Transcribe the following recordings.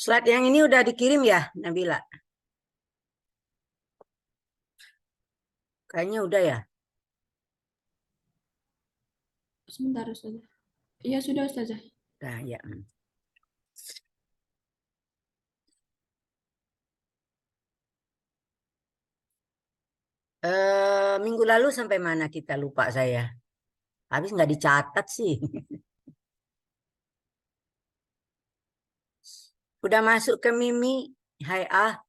Slide yang ini udah dikirim ya, Nabila? Kayaknya udah ya. Sebentar, Ustazah. Iya, sudah, Ustazah. Nah, ya. Minggu lalu sampai mana kita lupa saya. Habis nggak dicatat sih. Udah masuk ke Mimi. Hai ah.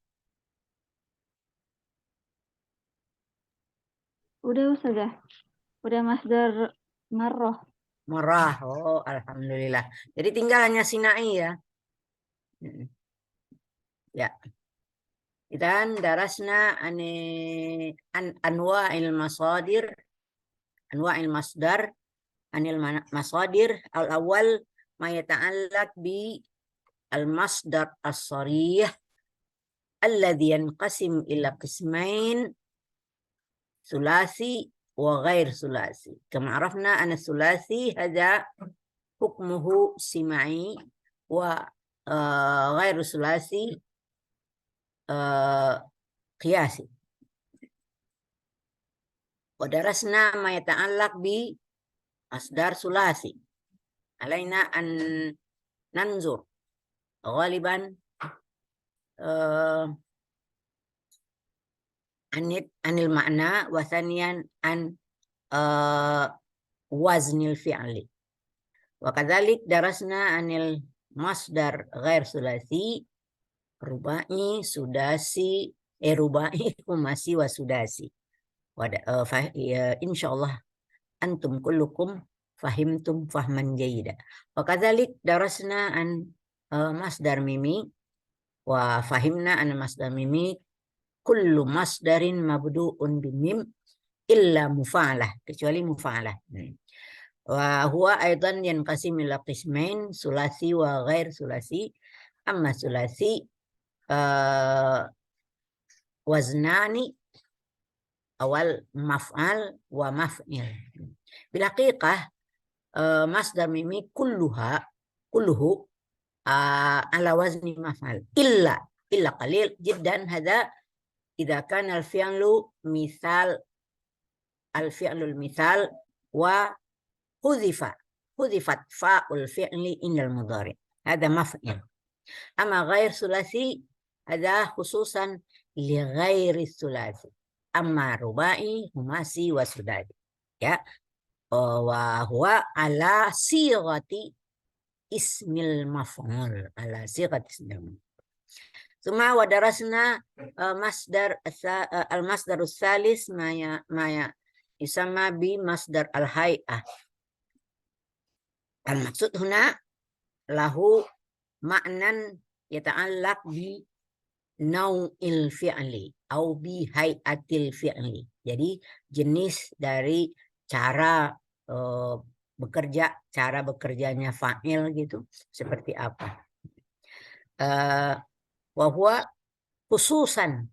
Udah Ustazah. Udah masdar marroh. Merah. Oh, alhamdulillah. Jadi tinggal hanya sinai ya. Ya. Dan darasna anwa'il masadir, anwa'il masdar, anil masadir al-awwal ma yata'allaq bi al-masdar as-sarih alladhi yanqasim ila qismain sulasi wa ghair sulasi. Kama arafna anna sulasi hadha hukmuhu simai wa ghair sulasi qiyasi. Wa darasna ma yata'allaq bi asdar sulasi. Alaina an nanzur ghaliban anil makna wa thaniyan an waznil fi'li. Wa kadzalik darasna anil masdar ghair sulasi, rubai, sudasi, rubai, khumasi wa sudasi. Insyaallah antum kullukum fahimtum fahman jayida. Wa kadzalik darasna an masdar mimi wa fahimna an masdar mimi kullu masdarin mabdu'un bimim illa mufa'alah, kecuali mufa'alah. Wa huwa aidan yanqasim ila qismain sulasi wa ghair sulasi. Amma sulasi waznani awal maf'al wa maf'il. Bil haqiqah masdar mimi kulluhu ala wazni maf'al illa qalil jiddan hada idza kana al-fi'lu misal al-fi'lul misal wa hudifat fa'ul fi'li indal mudhari. Hada maf'il. Amma ghair sulasi hada khususan li ghairi sulasi. Amma rubai, humasi wa sudadi. Ya. Wa huwa ala sighati ismil maf'ul. Ala sighati ismil maf'ul. Suma wa darasna masdar al-masdar salis maya yusamma bi masdar al-hay'ah. Al-maksud huna lahu ma'nan yata'allaq bi nau'il fi'li au bi hay'atil fi'li. Jadi jenis dari cara bekerja, cara bekerjanya fa'il gitu seperti apa. Wa huwa khususan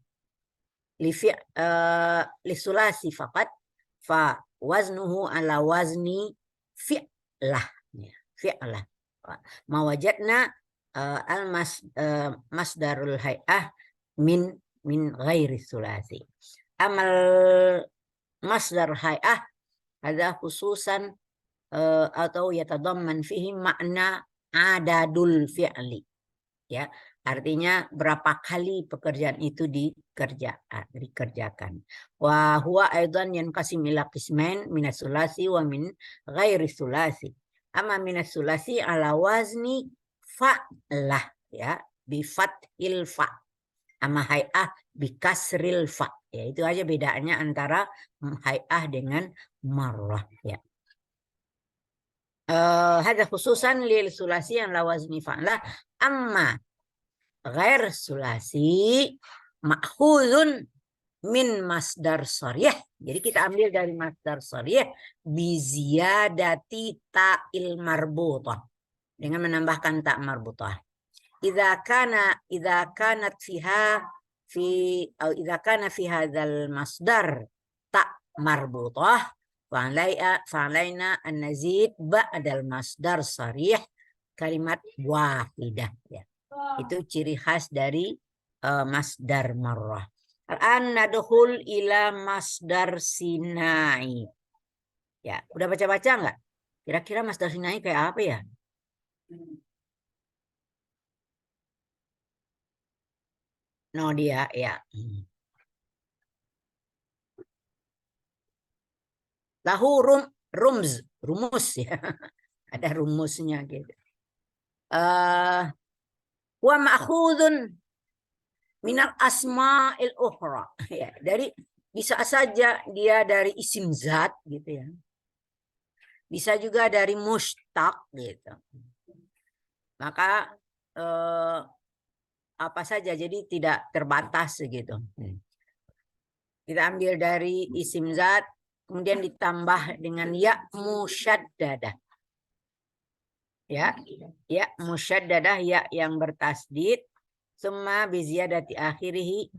li sulasi faqat fa waznuhu ala wazni fi'lah. Fi'lah. Ma wajadna masdarul hay'ah min ghairi sulasi. Amal masdar hay'ah ada khususan atau yatadamman fihi makna adadul fi'li. Ya, artinya berapa kali pekerjaan itu dikerjakan. Wa huwa aidan yanqasim ila qismain minas sulasi wa min ghairi sulasi. Amma minas sulasi ala wazni fa'lah, ya, bi fathil fa. Amma hay'ah bi kasril fa. Ya, itu aja bedanya antara hay'ah dengan marrah, ya. Hadza khususan lil sulasi yang la wazni fa'lah. Amma ghair sulasi ma'khudun min masdar sarih. Jadi kita ambil dari masdar sarih bi ziyadati ta'il marbutah, dengan menambahkan ta' marbutah. Idza kanat idza kana fi hadzal masdar ta' marbutah fa'alaina an nazid ba'dal masdar sarih kalimat wahidah, ya. Itu ciri khas dari masdar marrah. Al-an nadkhul ila masdar sinai. Ya, udah baca-baca nggak? Kira-kira masdar sinai kayak apa ya? No dia ya. Lahu rumus ya. Ada rumusnya gitu. Wa ma'khudun minal asma'il ukhra. Ya, dari bisa saja dia dari isim zat gitu ya. Bisa juga dari mustaq gitu. Maka apa saja, jadi tidak terbatas gitu. Kita ambil dari isim zat, kemudian ditambah dengan ya musyaddadah. Ya musyaddadah, ya yang bertasdid, summa biziyadati akhirih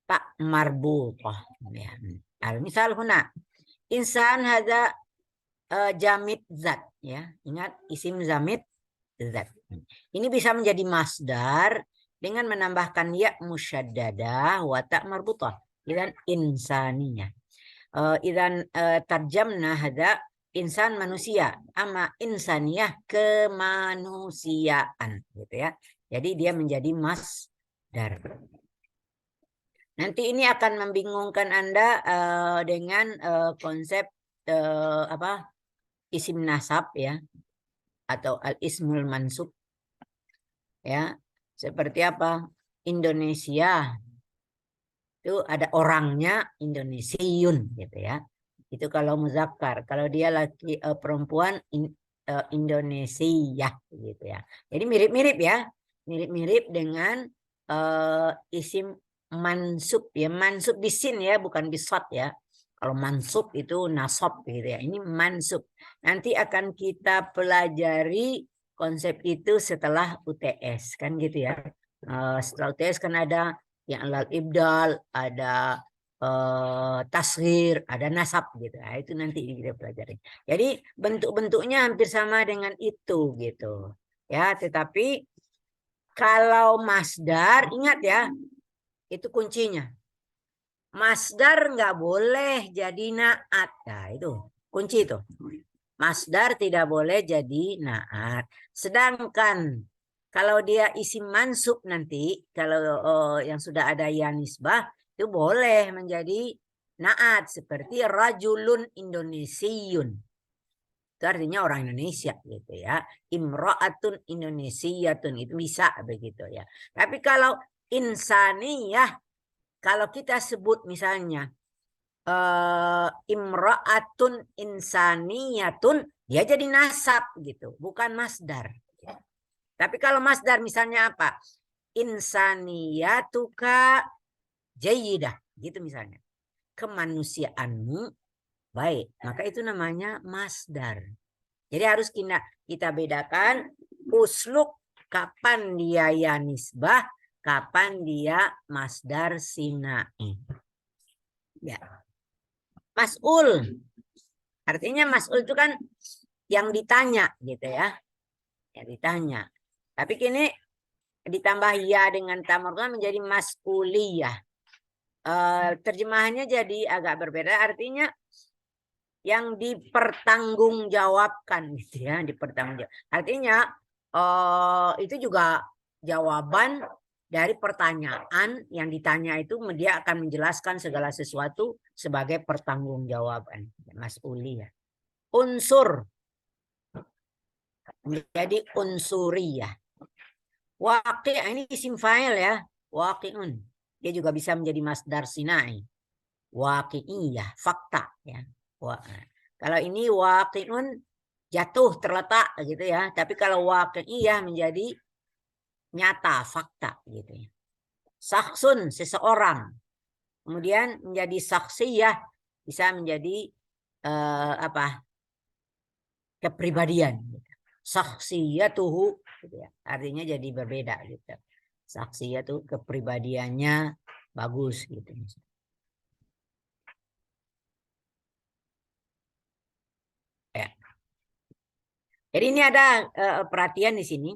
tak marbutah. Ya. Misal huna insan hadza jamid zat ya. Ingat isim zamid zat. Ini bisa menjadi masdar dengan menambahkan ya musyaddadah wa ta marbutah. Idzan insaniyah. Idzan tarjamna hadza insan manusia, ama insaniyah kemanusiaan gitu ya. Jadi dia menjadi masdar. Nanti ini akan membingungkan Anda dengan konsep isim nasab ya, atau al-ismul mansub ya. Seperti apa? Indonesia itu ada orangnya Indonesiun gitu ya. Itu kalau muzakkar. Kalau dia laki perempuan Indonesia gitu ya. Jadi mirip-mirip ya. Mirip-mirip dengan isim mansub ya. Mansub bisin ya, bukan bisot ya. Kalau mansub itu nasab gitu ya. Ini mansub. Nanti akan kita pelajari konsep itu setelah UTS kan gitu ya. Setelah UTS kan ada yang alal ibdal, ada tasghir, ada nasab gitu. Nah, itu nanti kita pelajari. Jadi bentuk-bentuknya hampir sama dengan itu gitu. Ya, tetapi kalau masdar ingat ya, itu kuncinya. Masdar nggak boleh jadi naat. Nah, itu kunci itu. Masdar tidak boleh jadi naat. Sedangkan kalau dia isim mansub nanti, kalau yang sudah ada ya nisbah, itu boleh menjadi naat. Seperti rajulun Indonesiun. Itu artinya orang Indonesia gitu ya. Imra'atun Indonesiatun, itu bisa begitu ya. Tapi kalau insaniyah, kalau kita sebut misalnya imra'atun insaniyatun, dia jadi nasab gitu, bukan masdar. Tapi kalau masdar misalnya apa? Insaniyatuka jayyidah, gitu misalnya. Kemanusiaanmu baik, maka itu namanya masdar. Jadi harus kita bedakan uslub, kapan dia ya nisbah, kapan dia masdar sinai. Ya. Mas'ul. Artinya mas'ul itu kan yang ditanya gitu ya. Yang ditanya. Tapi kini ditambah ya dengan tamorga menjadi mas'uliyah. Terjemahannya jadi agak berbeda. Artinya yang dipertanggungjawabkan gitu ya, dipertanggungjawabkan. Artinya itu juga jawaban dari pertanyaan yang ditanya, itu dia akan menjelaskan segala sesuatu sebagai pertanggungjawaban. Mas'uliyah. Unsur menjadi unsuriyah. Waqi' ini isim fa'il ya, waqi'un. Dia juga bisa menjadi masdar sinai. Waqi'iyah, fakta ya. Kalau ini waqi'un, jatuh, terletak gitu ya. Tapi kalau waqi'iyah menjadi nyata, fakta gitu ya. Saksun, seseorang. Kemudian menjadi saksiyah, bisa menjadi kepribadian. Saksiyatuhu gitu ya. Artinya jadi berbeda gitu. Saksiyatuh, kepribadiannya bagus gitu. Ya. Jadi ini ada perhatian di sini.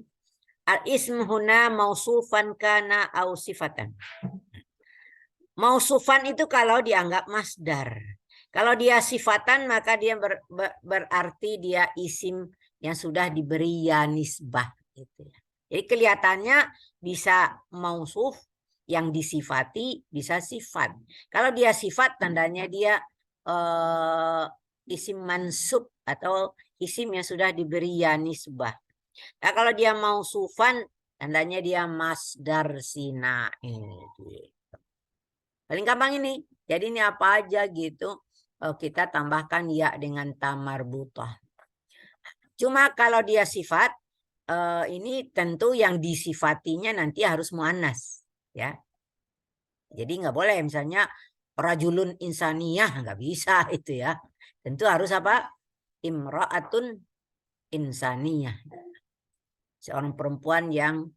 Al-ism huna mausufan kana au sifatan. Mausufan itu kalau dianggap masdar. Kalau dia sifatan maka dia berarti dia isim yang sudah diberi ya nisbah gitu ya. Jadi kelihatannya bisa mausuf yang disifati bisa sifat. Kalau dia sifat tandanya dia isim mansub atau isim yang sudah diberi ya nisbah. Nah, kalau dia mausufan tandanya dia masdar sinai. Paling gampang ini. Jadi ini apa aja gitu. Kita tambahkan ya dengan tamarbutah. Cuma kalau dia sifat, ini tentu yang disifatinya nanti harus muannas. Ya. Jadi nggak boleh misalnya rajulun insaniyah. Nggak bisa itu ya. Tentu harus apa? Imra'atun insaniyah. Seorang perempuan yang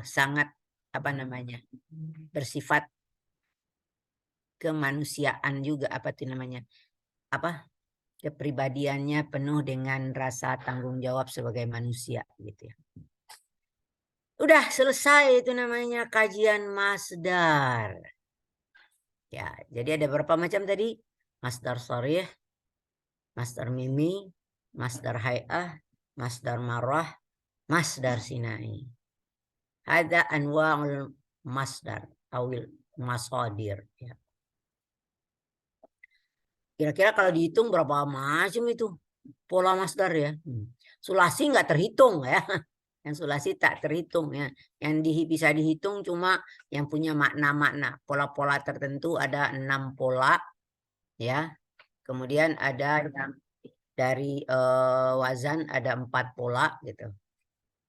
sangat apa namanya bersifat kemanusiaan juga apa itu namanya apa kepribadiannya penuh dengan rasa tanggung jawab sebagai manusia gitu ya. Udah selesai itu namanya kajian masdar. Ya, jadi ada berapa macam tadi? Masdar sharih, masdar mimi, masdar hay'ah, masdar marah, masdar sinai. Ada anwa'ul masdar awil masadir ya. Kira-kira kalau dihitung berapa macam itu pola masdar ya. Sulasi nggak terhitung ya. Yang sulasi tak terhitung ya. Yang bisa dihitung cuma yang punya makna-makna. Pola-pola tertentu ada 6 pola ya. Kemudian ada yang dari wazan ada 4 pola gitu.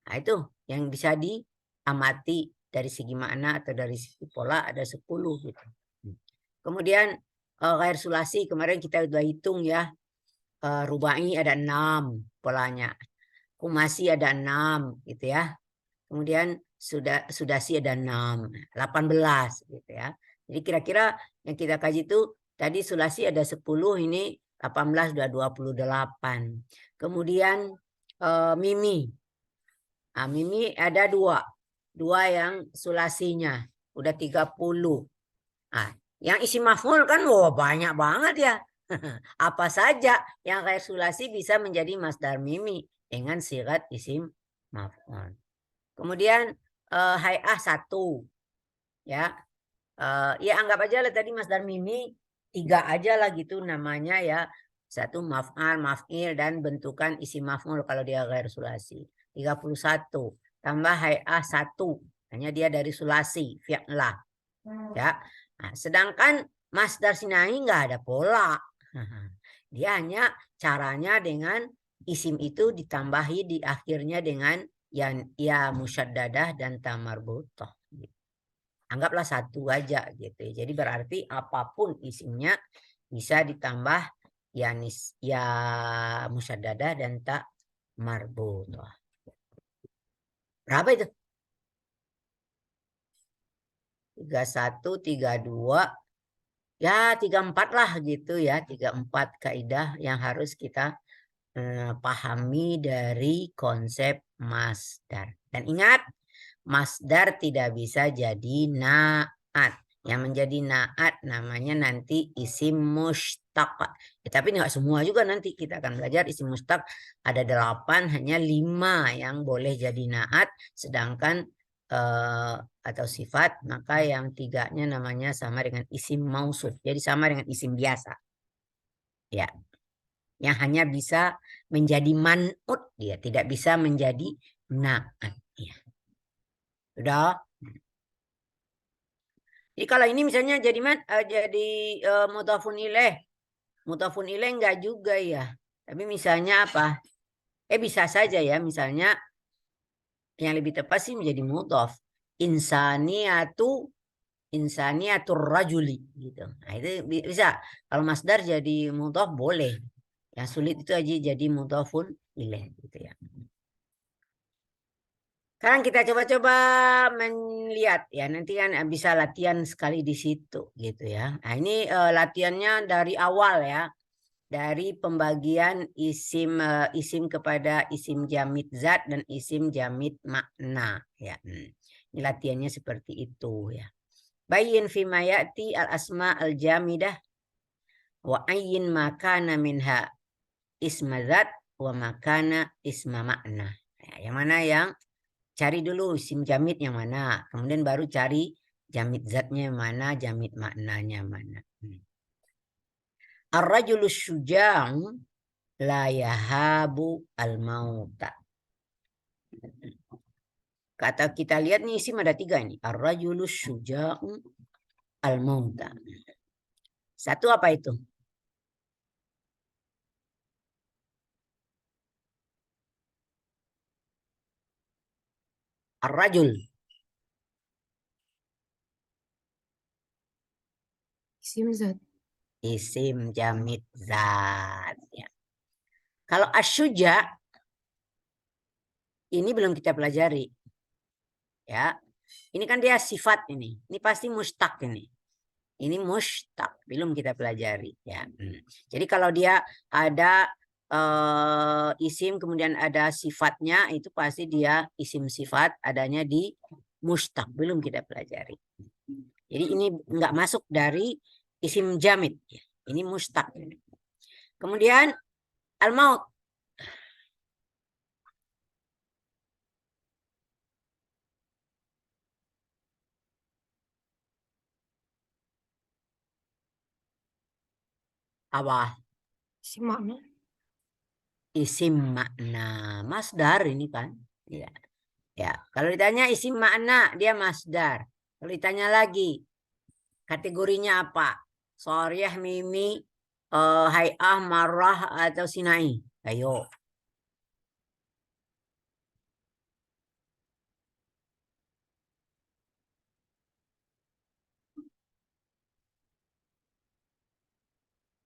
Nah itu yang bisa diamati dari segi makna atau dari segi pola ada 10 gitu. Kemudian ghair sulasi kemarin kita udah hitung ya. Rubai ada 6 polanya. Kumasi ada 6 gitu ya. Kemudian sudasi ada 6, 18 gitu ya. Jadi kira-kira yang kita kaji itu tadi sulasi ada 10, ini 18 udah 28. Kemudian mimi. Nah, mimi ada 2. 2 yang sulasinya udah 30. Nah, yang isi maf'ul kan banyak banget ya. Apa saja yang kayak sulasi bisa menjadi masdar mimi dengan sigat isim maf'ul. Kemudian hay'ah 1 ya. Ya anggap aja lah tadi masdar mimi 3 aja lah gitu namanya ya. 1 maf'al, maf'il dan bentukan isim maf'ul kalau dia ghair sulasi. 31 tambah hay'ah 1. Hanya dia dari sulasi fi'lah. Ya. Nah, sedangkan masdar sinai nggak ada pola. Dia hanya caranya dengan isim itu ditambahi di akhirnya dengan ya musyaddadah dan tamarbutah. Anggaplah 1 aja gitu. Jadi berarti apapun isimnya bisa ditambah ya musyaddadah dan tak marbutah. Berapa itu? 31, 32, ya 34 lah gitu ya. 34 kaidah yang harus kita pahami dari konsep masdar. Dan ingat, masdar tidak bisa jadi naat. Yang menjadi naat namanya nanti isim mustaq. Tapi nggak semua juga nanti kita akan belajar isim mustaq. Ada 8, hanya 5 yang boleh jadi naat. Sedangkan atau sifat, maka yang 3-nya namanya sama dengan isim mausuf. Jadi sama dengan isim biasa. Ya. Yang hanya bisa menjadi man'ut, dia tidak bisa menjadi na'at. Ya. Sudah. Jadi kalau ini misalnya jadi mudhafun ilaih. Mudhafun ilaih enggak juga ya. Tapi misalnya apa? Bisa saja ya, misalnya yang lebih tepat sih menjadi mudhaf. Insaniatur rajuli gitu. Nah, itu bisa. Kalau masdar jadi mudhaf boleh. Yang sulit itu aja jadi mudhafun ilaih gitu ya. Sekarang kita coba-coba melihat ya, nanti kan bisa latihan sekali di situ gitu ya. Nah, ini latihannya dari awal ya. dari pembagian isim isim kepada isim jamid zat dan isim jamid makna ya. Ini latihannya seperti itu ya. Bayyin fi ma ya'ti al asma al jamidah wa ayyin makana minha isma zat wa makana isma makna. Ya, yang mana yang cari dulu isim jamid yang mana, kemudian baru cari jamid zatnya yang mana, jamid maknanya mana. Ar-rajulu syuja'u la yahabu al-mauta. Kata kita lihat nih isim ada 3 nih. Ar-rajulu syuja'u al-mauta. Satu apa itu? Ar-rajul. Isim zat. Isim jamid zat. Ya. Kalau asyuja ini belum kita pelajari. Ya. Ini kan dia sifat ini. Ini pasti mustaq ini. Ini mustaq, belum kita pelajari ya. Jadi kalau dia ada isim kemudian ada sifatnya itu pasti dia isim sifat adanya di mustaq, belum kita pelajari. Jadi ini enggak masuk dari isim jamid ya. Ini mustaq. Kemudian al-maut. Apa? Isim makna. Isim makna. Masdar ini kan. Ya. Ya, kalau ditanya isim makna dia masdar. Kalau ditanya lagi kategorinya apa? Soriyah, mimi, hai'ah, marah, atau sinai? Ayo.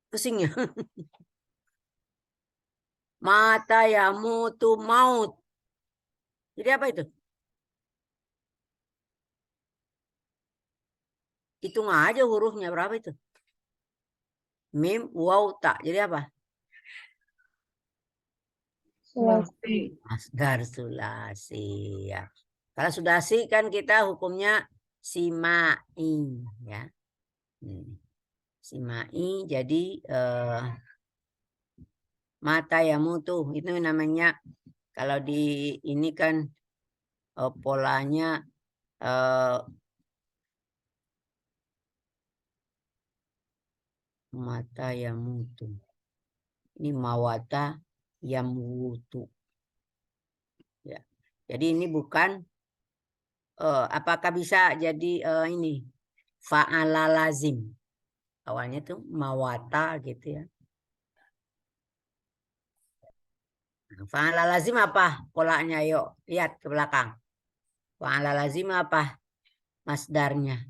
Pusing ya. Mata ya mutu maut. Jadi apa itu? Hitung aja hurufnya berapa itu? Mim, waw, ta. Jadi apa? Sulasi. Masdar sulasi ya. Kalau sulasi kan kita hukumnya simai ya. Simai jadi mata ya mutu itu namanya kalau di ini kan polanya mata ya mutu. Ini mawata yang mutu. Ya. Jadi ini bukan apakah bisa jadi ini fa'ala lazim. Awalnya tuh mawata gitu ya. Fa'ala lazim apa polanya? Yuk lihat ke belakang. Fa'ala lazim apa masdarnya?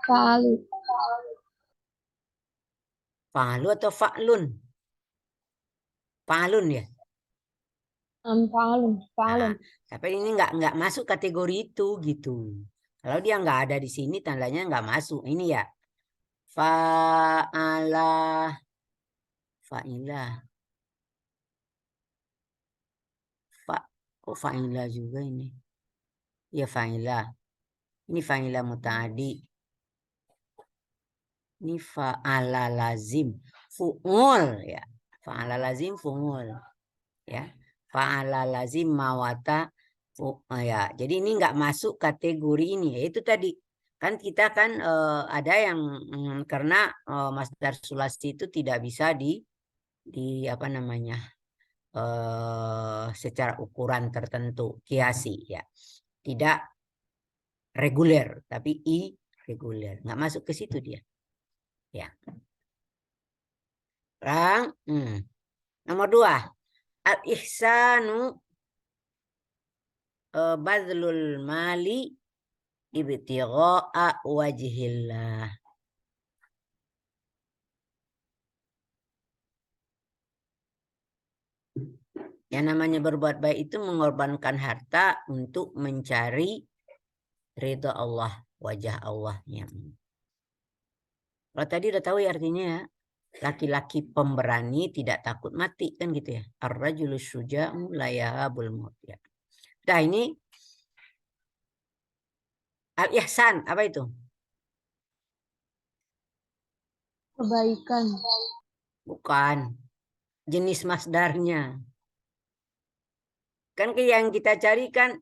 Fa'alu. Fa'alu atau fa'lun? Fa'lun ya. Fa'alun. Nah, tapi ini nggak masuk kategori itu gitu. Kalau dia nggak ada di sini tandanya nggak masuk. Ini ya fa'ala fa'ilah kok fa'ilah juga ini. Ya fa'ilah. Ini fa'ilah muta'adi. Ini fa'ala lazim. Fu'ul ya. Fa'ala lazim fu'ul. Ya. Fa'ala lazim mawata ya. Jadi ini nggak masuk kategori ini. Itu tadi kan kita kan ada yang karena masdar sulasi itu tidak bisa di apa namanya secara ukuran tertentu kiasi ya. Tidak reguler tapi irregular. Nggak masuk ke situ dia. Ya. Nomor 2. Al-ihsanu badlul mali ibtigha'a wajhillah. Yang namanya berbuat baik itu mengorbankan harta untuk mencari Ridho Allah, wajah Allahnya. Kalau tadi udah tahu ya artinya ya. Laki-laki pemberani tidak takut mati kan gitu ya. Ar-rajulu syuja'u la yahabul maut ya. Nah ini al-ihsan apa itu? Kebaikan. Bukan. Jenis masdarnya. Kan yang kita cari kan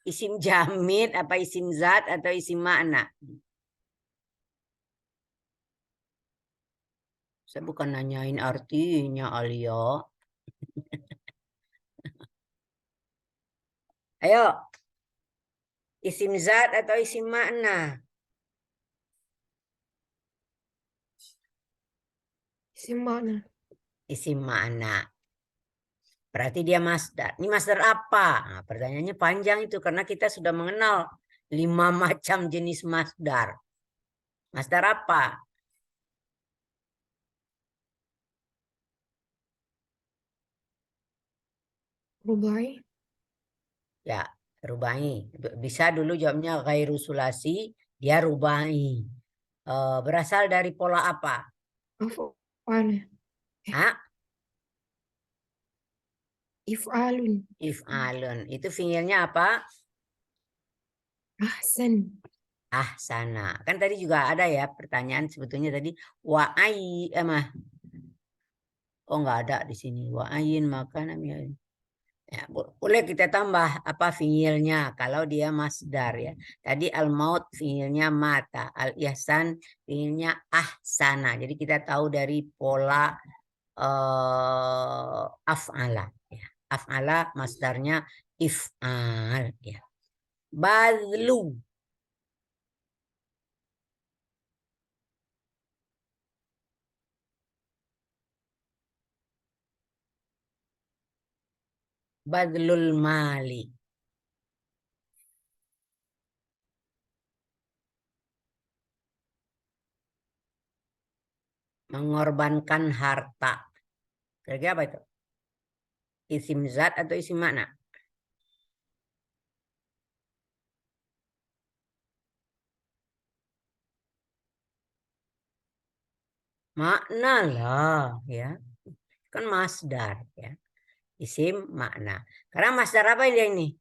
isim jamid apa isim zat atau isim makna. Saya bukan nanyain artinya Alia. Ayo. Isim zat atau isim makna? Isim makna. Isim makna. Berarti dia masdar. Ini masdar apa? Nah, pertanyaannya panjang itu karena kita sudah mengenal 5 macam jenis masdar. Masdar apa? Rubai. Ya, rubai. Bisa dulu jawabnya ghairu sulasi, dia rubai. Berasal dari pola apa? Af'al. Ah, If'alun. if'alun. Itu fiilnya apa? Ahsan. Ahsana. Kan tadi juga ada ya pertanyaan sebetulnya tadi wa'ai oh enggak ada di sini. Wa'ayin makan ya, boleh kita tambah apa fiilnya kalau dia masdar ya. Tadi al-maut fiilnya mata, al-ihsan fiilnya ahsana. Jadi kita tahu dari pola af'ala ya. Af'ala masdarnya if'al ya. Badlu. Badlul mali. Mengorbankan harta. Kira-kira apa itu? Isim zat atau isim makna? Makna lah ya. Kan masdar ya. Isim makna. Karena masdar apa dia ini?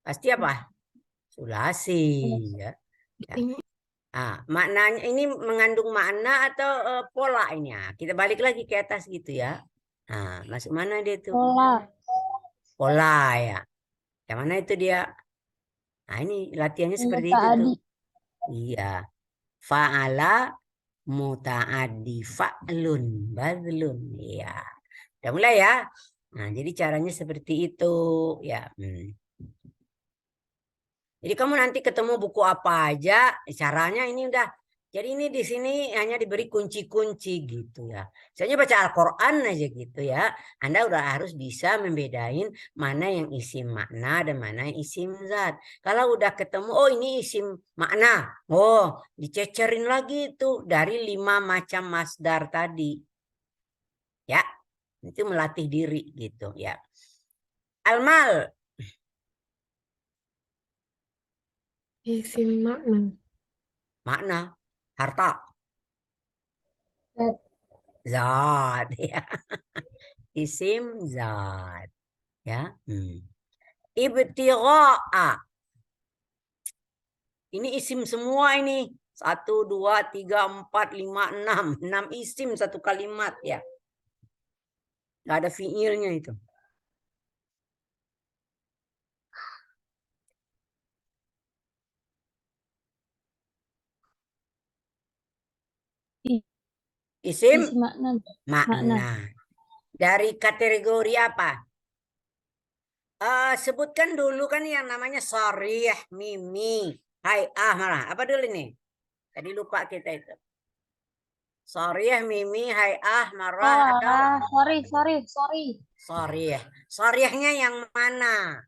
Pasti apa? Sulasi ya. Ya. Maknanya ini mengandung makna atau pola ini ya. Kita balik lagi ke atas gitu ya. Nah, masuk mana dia tuh? Pola. Pola ya. Yang mana itu dia? Nah, ini latihannya seperti itu tuh. Muta'adi. Iya. Fa'ala muta'addi fa'lun badlun ya. Udah mulai ya. Nah, jadi caranya seperti itu ya. Jadi kamu nanti ketemu buku apa aja, caranya ini udah. Jadi ini di sini hanya diberi kunci-kunci gitu ya. Misalnya baca Al-Quran aja gitu ya. Anda udah harus bisa membedain mana yang isim makna dan mana yang isim zat. Kalau udah ketemu, oh ini isim makna. Oh, dicecerin lagi itu dari 5 macam masdar tadi. Ya, itu melatih diri gitu ya. Almal, Isim makna. makna, harta. Zat. Zat ya. Isim zat ya. Ibtigha'a. Ini isim semua ini. 1, 2, 3, 4, 5, 6. 6 isim satu kalimat ya. Gak ada fiilnya itu. Isim Isim makna. makna. Dari kategori apa? Sebutkan dulu kan yang namanya sharih, mimi, hai'ah, malah. Apa dulu nih? Tadi lupa kita itu. Sharih, mimi, hai'ah, marah, atau Sorry. sharih. Sharihnya yang mana?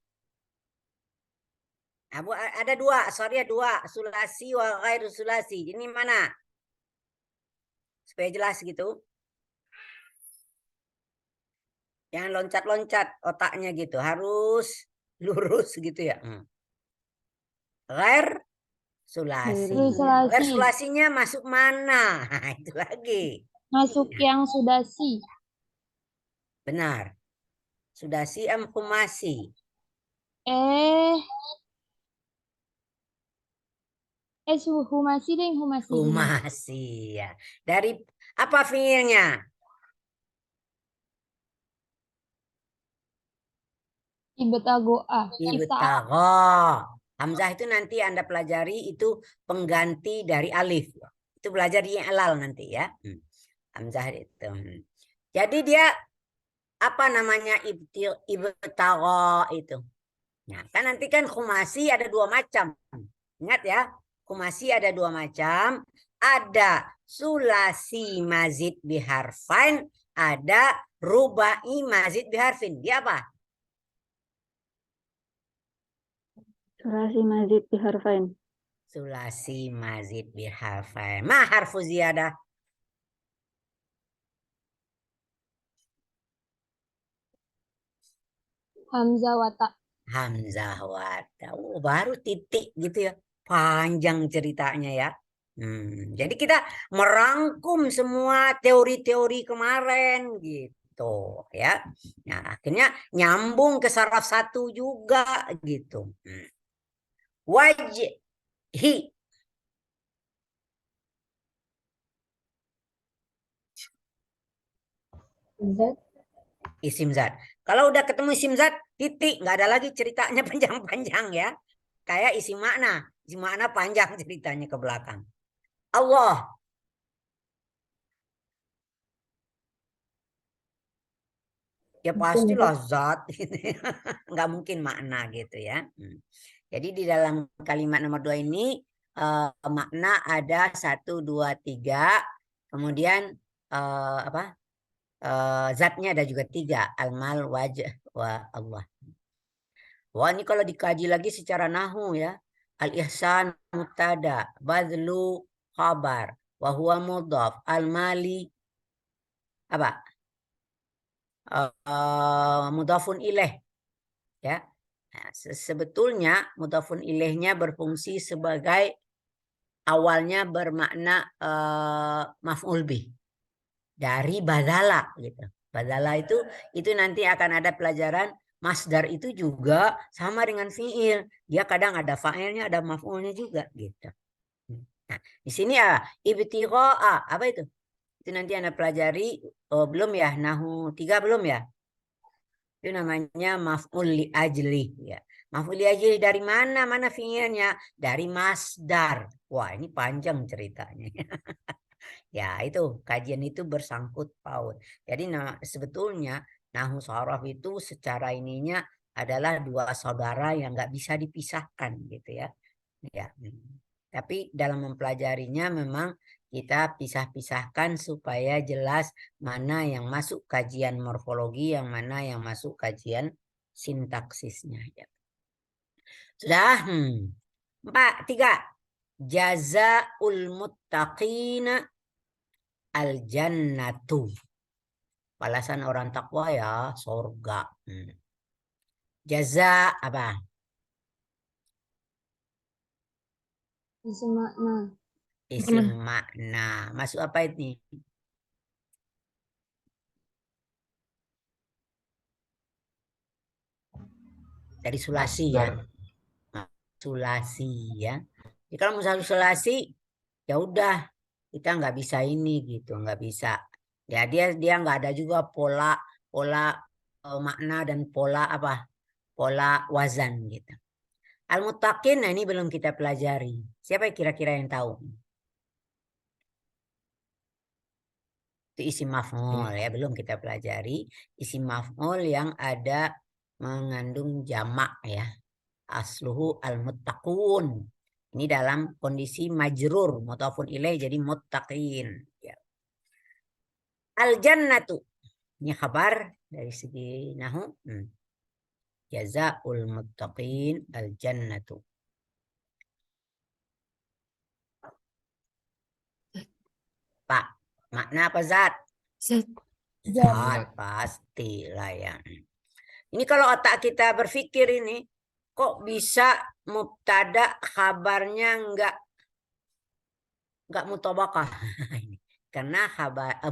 Ada dua, sharih dua, sulasi wa ghairu sulasi. Ini mana? Supaya jelas gitu. Jangan loncat-loncat otaknya gitu. Harus lurus gitu ya. Ghair sulasi. Ghairi Ghair sulasi. sulasinya masuk mana? Itu lagi. Masuk yang sudasi. Benar. Sudasi am khumasi? Eh, humasi deh, humasi. Khumasi ya. Dari apa fiilnya? Ibtagoa. Ifta'a. Ibtagha. Hamzah itu nanti Anda pelajari itu pengganti dari alif. Itu belajar di alal nanti ya. Hamzah itu. Jadi dia apa namanya ibtagha itu. Nah, kan nanti kan khumasi ada dua macam. Ingat ya, khumasi ada dua macam. Ada sulasi mazid biharfain, ada rubai mazid biharfin. Dia apa? Sulasi mazid biharfain. Sulasi mazid biharfain. Ma harfu ziyadah? Hamzah wata. Hamzah wata. Oh, baru titik gitu ya. Panjang ceritanya ya. Jadi kita merangkum semua teori-teori kemarin gitu ya. Nah, akhirnya nyambung ke saraf satu juga gitu. Wajhi. Zat. Isim zat. Kalau udah ketemu isim zat, titik, nggak ada lagi ceritanya panjang-panjang ya. Kayak isim makna. Isim makna panjang ceritanya ke belakang. Allah. Ya pastilah zat. Gitu ya. Nggak mungkin makna gitu ya. Jadi di dalam kalimat nomor 2 ini makna ada 1, 2, 3. Kemudian apa? Zatnya ada juga 3. Al-mal, wajh, wa Allah. Wah, ini kalau dikaji lagi secara nahu ya. Al-ihsan mubtada, badlu khabar, wa huwa mudhaf, al-mali apa? Mudhafun ilaih ya. Nah, sebetulnya mudhafun ilaihnya berfungsi sebagai awalnya bermakna maf'ul bih dari badala gitu. Badala itu nanti akan ada pelajaran. Masdar itu juga sama dengan fiil. Dia kadang ada fa'ilnya, ada maf'ulnya juga gitu. Nah, di sini ya ibtigha'a, apa itu? Itu nanti Anda pelajari. Oh, belum ya? Nahu 3 belum ya? Itu namanya maf'ul li ajli ya. Maf'ul li ajli dari mana? Mana fiilnya? Dari masdar. Wah, ini panjang ceritanya. Ya, itu kajian itu bersangkut paut. Jadi sebetulnya Nahu Sorof itu secara ininya adalah dua saudara yang nggak bisa dipisahkan gitu ya. Ya. Tapi dalam mempelajarinya memang kita pisah-pisahkan supaya jelas mana yang masuk kajian morfologi, yang mana yang masuk kajian sintaksisnya. Ya. Sudah? 4, 3. Jazaul muttaqina al-jannatu. Balasan orang takwa ya surga. Jaza apa? Isim makna. Isim makna. Masuk apa ini? Dari sulasi ya. Nah, sulasi ya. Jadi kalau misalnya sulasi ya udah kita nggak bisa ini gitu, nggak bisa. Ya dia nggak ada juga pola pola makna dan pola apa? Pola wazan gitu. Al-Muttaqin, nah ini belum kita pelajari. Siapa kira-kira yang tahu? Itu isim maf'ul ya, belum kita pelajari. Isim maf'ul yang ada mengandung jamak ya. Asluhu al-muttaqun. Ini dalam kondisi majrur, mudhafun ilaih jadi muttaqin. Ya. Al-jannatu. Ini kabar dari segi nahu. Jazaul muttaqin al-jannatu. Pak, makna apa zat? Zat. Zat pastilah ya. Ini kalau otak kita berpikir ini kok bisa mubtada khabarnya nggak mutabakah? Karena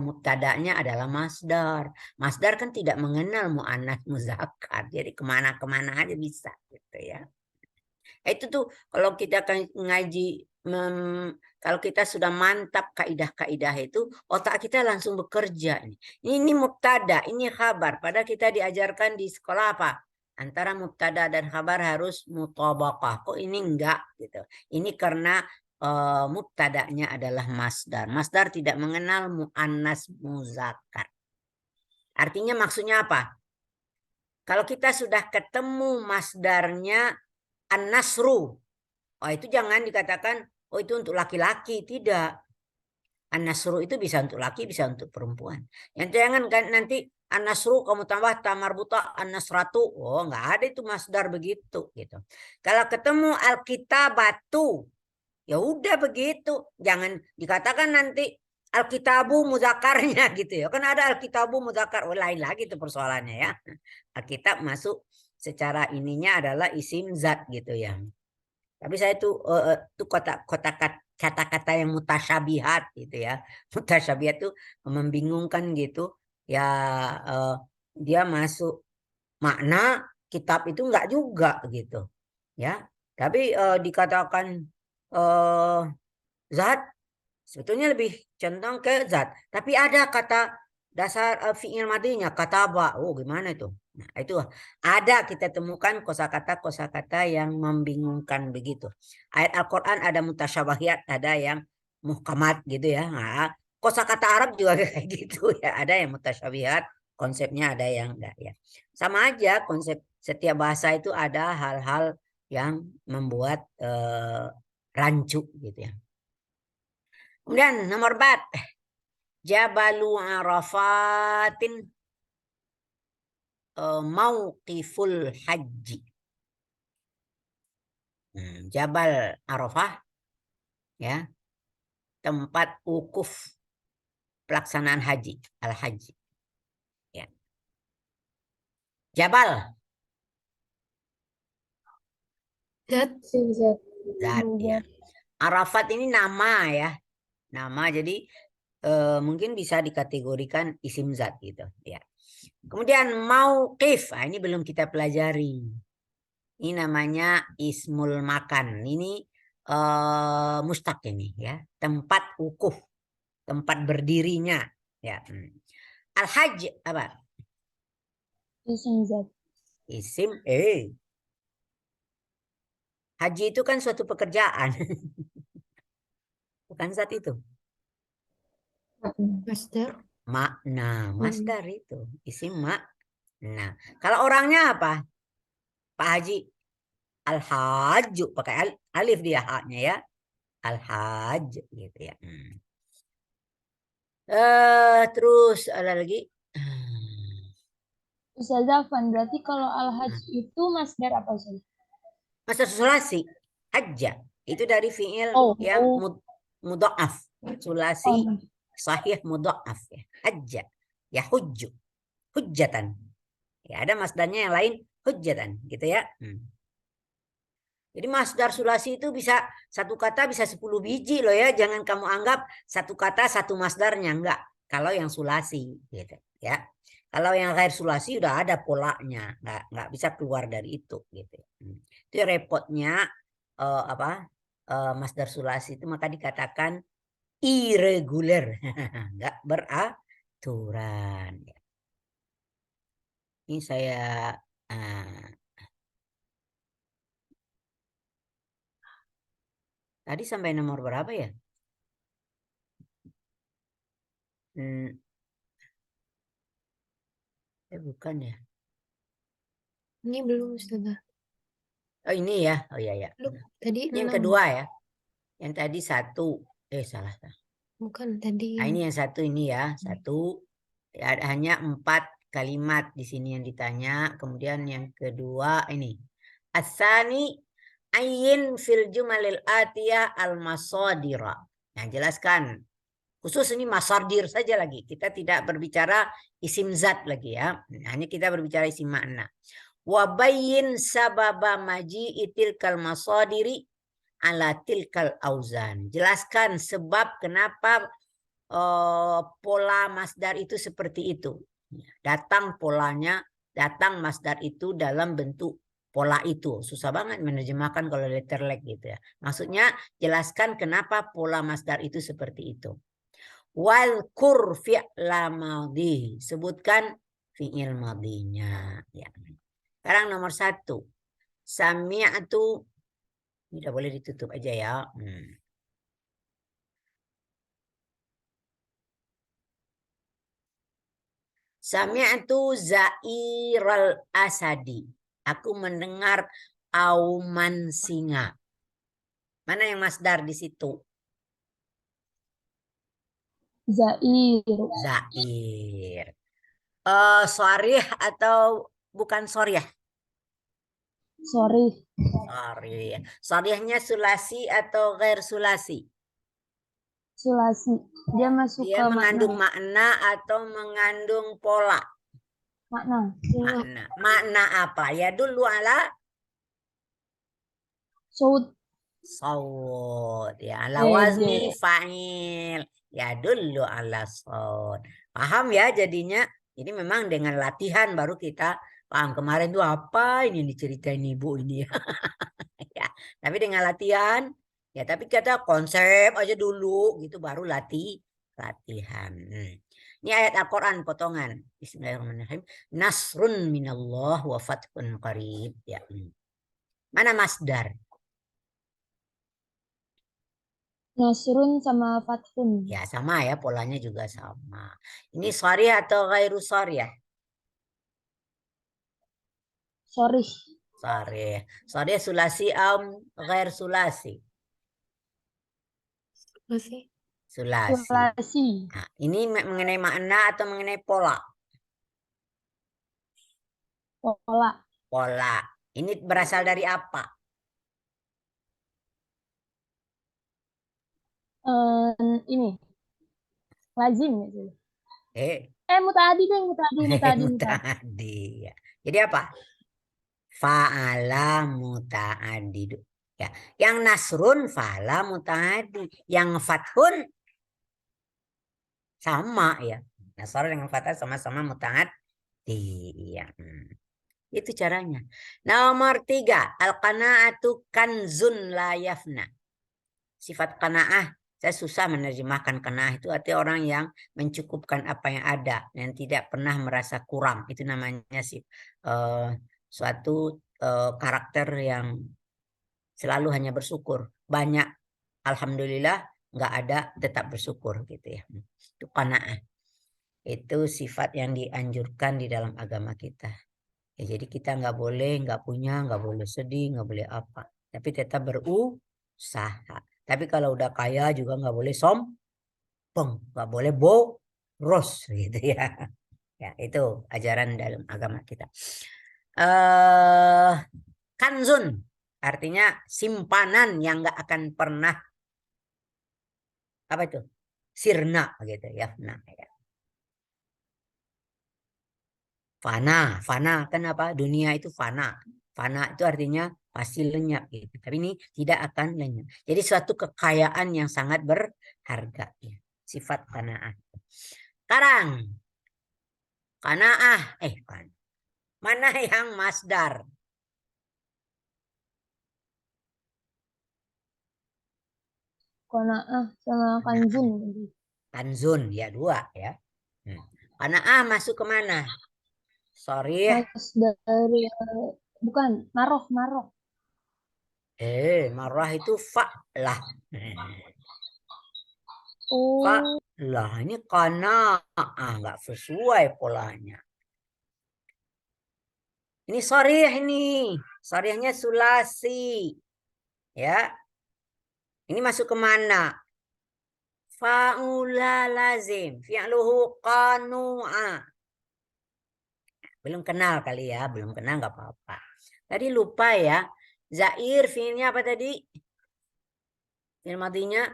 mubtadanya adalah masdar. Masdar kan tidak mengenal muannats muzakkar. Jadi kemana-kemana aja bisa gitu ya. Itu tuh kalau kita akan ngaji, kalau kita sudah mantap kaidah-kaidah itu, otak kita langsung bekerja. Ini mubtada, ini khabar. Padahal kita diajarkan di sekolah apa? Antara mubtada dan khabar harus mutabaqah. Kok ini enggak gitu? Ini karena mubtadanya adalah masdar. Masdar tidak mengenal muannats muzakkar. Artinya maksudnya apa? Kalau kita sudah ketemu masdarnya an-nasru, oh itu jangan dikatakan oh itu untuk laki-laki, tidak. An-nasru itu bisa untuk laki, bisa untuk perempuan. Yang jangan kan nanti an-nasru kamu tambah tamarbuta an-nasratu. Oh, nggak ada itu masdar begitu gitu. Kalau ketemu al-kitabatu, ya udah begitu. Jangan dikatakan nanti al-kitabu muzakarnya gitu ya. Kan ada al-kitabu muzakar, oh lain lagi itu persoalannya ya. Alkitab masuk secara ininya adalah isim zat gitu ya. Tapi saya tuh kata-kata yang mutasyabihat gitu ya. Mutasyabihat tuh membingungkan gitu. Ya dia masuk makna kitab itu enggak juga gitu. Ya. Tapi dikatakan zat sebetulnya lebih condong ke zat. Tapi ada kata dasar fi'il madinya kataba. Oh, gimana itu? Nah, itu ada kita temukan kosakata yang membingungkan begitu. Ayat Al-Qur'an ada mutasyabihat, ada yang muhkamat gitu ya. Nah, kosakata Arab juga kayak gitu ya. Ada yang mutasyabihat, konsepnya ada yang enggak ya. Sama aja konsep setiap bahasa itu ada hal-hal yang membuat rancu gitu ya. Kemudian nomor 4. Jabalu Arafatin mauqiful haji. Jabal Arafah ya, tempat wukuf pelaksanaan haji, al-haji. Ya. Jabal Zat. zat ya. Arafat ini nama ya. Nama jadi mungkin bisa dikategorikan isim zat gitu ya. Kemudian mauqif, ini belum kita pelajari. Ini namanya ismul makan. Ini mustaq ini ya, tempat wukuf, tempat berdirinya ya. Al-hajj apa? Isim zat. Isim haji itu kan suatu pekerjaan. Bukan zat itu. Masdar. Makna, masdar itu isim makna. Kalau orangnya apa? Pak Haji Al-Hajju, pakai alif dia haknya ya. Al-Hajj gitu ya. Terus ada lagi. Ustazah Afwan, berarti kalau al-hajj itu masdar apa sih? Masdar sulasi, hajja. Itu dari fiil yang mudha'af. Sulasi sahih mudha'af ya. Hajja. Ya hujju. Hujjatan. Ya ada masdarnya yang lain hujjatan gitu ya. Jadi masdar sulasi itu bisa satu kata bisa 10 biji loh ya. Jangan kamu anggap satu kata satu masdarnya, enggak. Kalau yang sulasi gitu ya. Kalau yang ghair sulasi udah ada polanya, enggak bisa keluar dari itu gitu. Itu repotnya masdar sulasi itu, maka dikatakan irregular, enggak beraturan. Ini saya tadi sampai nomor berapa ya? Bukan ya. Ini belum Ustazah. Oh ini ya. Oh iya ya. Tadi Yang kedua ya. Yang tadi 1. Salah. Bukan tadi. Nah, ini yang 1 ini ya. 1. Hanya 4 kalimat di sini yang ditanya. Kemudian yang kedua ini. Asani ayin fil jumalil atiyah al-masadira. Nah, jelaskan. Khusus ini masadir saja lagi. Kita tidak berbicara isim zat lagi ya. Hanya kita berbicara isim makna. Wabayyin sababa maji'i tilkal masadiri ala tilkal auzan. Jelaskan sebab kenapa pola masdar itu seperti itu. Datang polanya, datang masdar itu dalam bentuk pola itu. Susah banget menerjemahkan kalau letterlek gitu ya. Maksudnya jelaskan kenapa pola masdar itu seperti itu. Wal kur fi'la madhi. Sebutkan fi'il madhinya. Ya. Sekarang nomor 1. Sami'atu. Tidak boleh ditutup aja ya. Sami'atu zairal asadi. Aku mendengar auman singa. Mana yang masdar di situ? Zair. Zair. Sorih atau bukan sorih? Sorry. Sorih. Sorihnya sulasi atau ghair sulasi? Sulasi. Dia masuk Dia ke mengandung makna. makna atau mengandung pola? Makna. Makna apa? Ya dulu ala Saud. saud. Ya ala Dia. wazni fa'il. Ya dulu ala saud. Paham ya jadinya? Jadi memang dengan latihan baru kita paham. Kemarin tuh apa ini yang diceritain ibu ini ya. Ya, tapi dengan latihan ya tapi kita konsep aja dulu gitu baru latihan. Ini ayat Al-Qur'an potongan. Bismillahirrahmanirrahim. Nasrun minallah wa fathun qarib. Ya. Mana masdar? Nasrun sama Fathun. Ya sama ya polanya juga sama. Ini sorry atau ghairu sorry ya? Sorry. Sorry. Sorry sulasi ghair sulasi. Masih. Sulasi. Sulasi. Nah, ini mengenai makna atau mengenai pola? Pola. Pola. Ini berasal dari apa? Ini. Lazim gitu. Eh, Mutadi deh, mutadi. muta'addi. Ya. Jadi apa? Fa'ala muta'addi. Ya. Yang nasrun fa'ala muta'addi. Yang fathun sama ya. Nasrun dengan fathah sama-sama muta'addi. Ya. Itu caranya. Nomor 3. Al-qana'atu kanzun la yafna. Sifat qanaah. Saya susah menerjemahkan qanaah itu artinya orang yang mencukupkan apa yang ada dan tidak pernah merasa kurang. Itu namanya sih suatu karakter yang selalu hanya bersyukur. Banyak alhamdulillah, nggak ada tetap bersyukur gitu ya. Itu qanaah. Itu sifat yang dianjurkan di dalam agama kita. Ya, jadi kita nggak boleh nggak punya, nggak boleh sedih, nggak boleh apa. Tapi tetap berusaha. Tapi kalau udah kaya juga nggak boleh sombong, nggak boleh boros gitu ya. Ya itu ajaran dalam agama kita. Kanzun artinya simpanan yang nggak akan pernah apa itu sirna gitu ya. Nah, ya. Fana kan apa? Dunia itu fana. Fana itu artinya pasti lenyap gitu. Tapi ini tidak akan lenyap. Jadi suatu kekayaan yang sangat berharga ya. Sifat qanaah. Sekarang qanaah mana yang masdar? Qanaah sama kanzun. Kanzun ya dua ya. Qanaah masuk ke mana? Sorry. Mas dari bukan maroh. Marah itu fa'lah. Oh, Fa'lah ini qanaah nggak sesuai polanya. Ini sorih ini. Sorihnya sulasi. Ya. Ini masuk ke mana? Fa'ula lazim. Fi'luhu qanu'a. Belum kenal kali ya. Belum kenal nggak apa-apa. Tadi lupa ya. Zair fi'ilnya apa tadi? Fi'il madinya.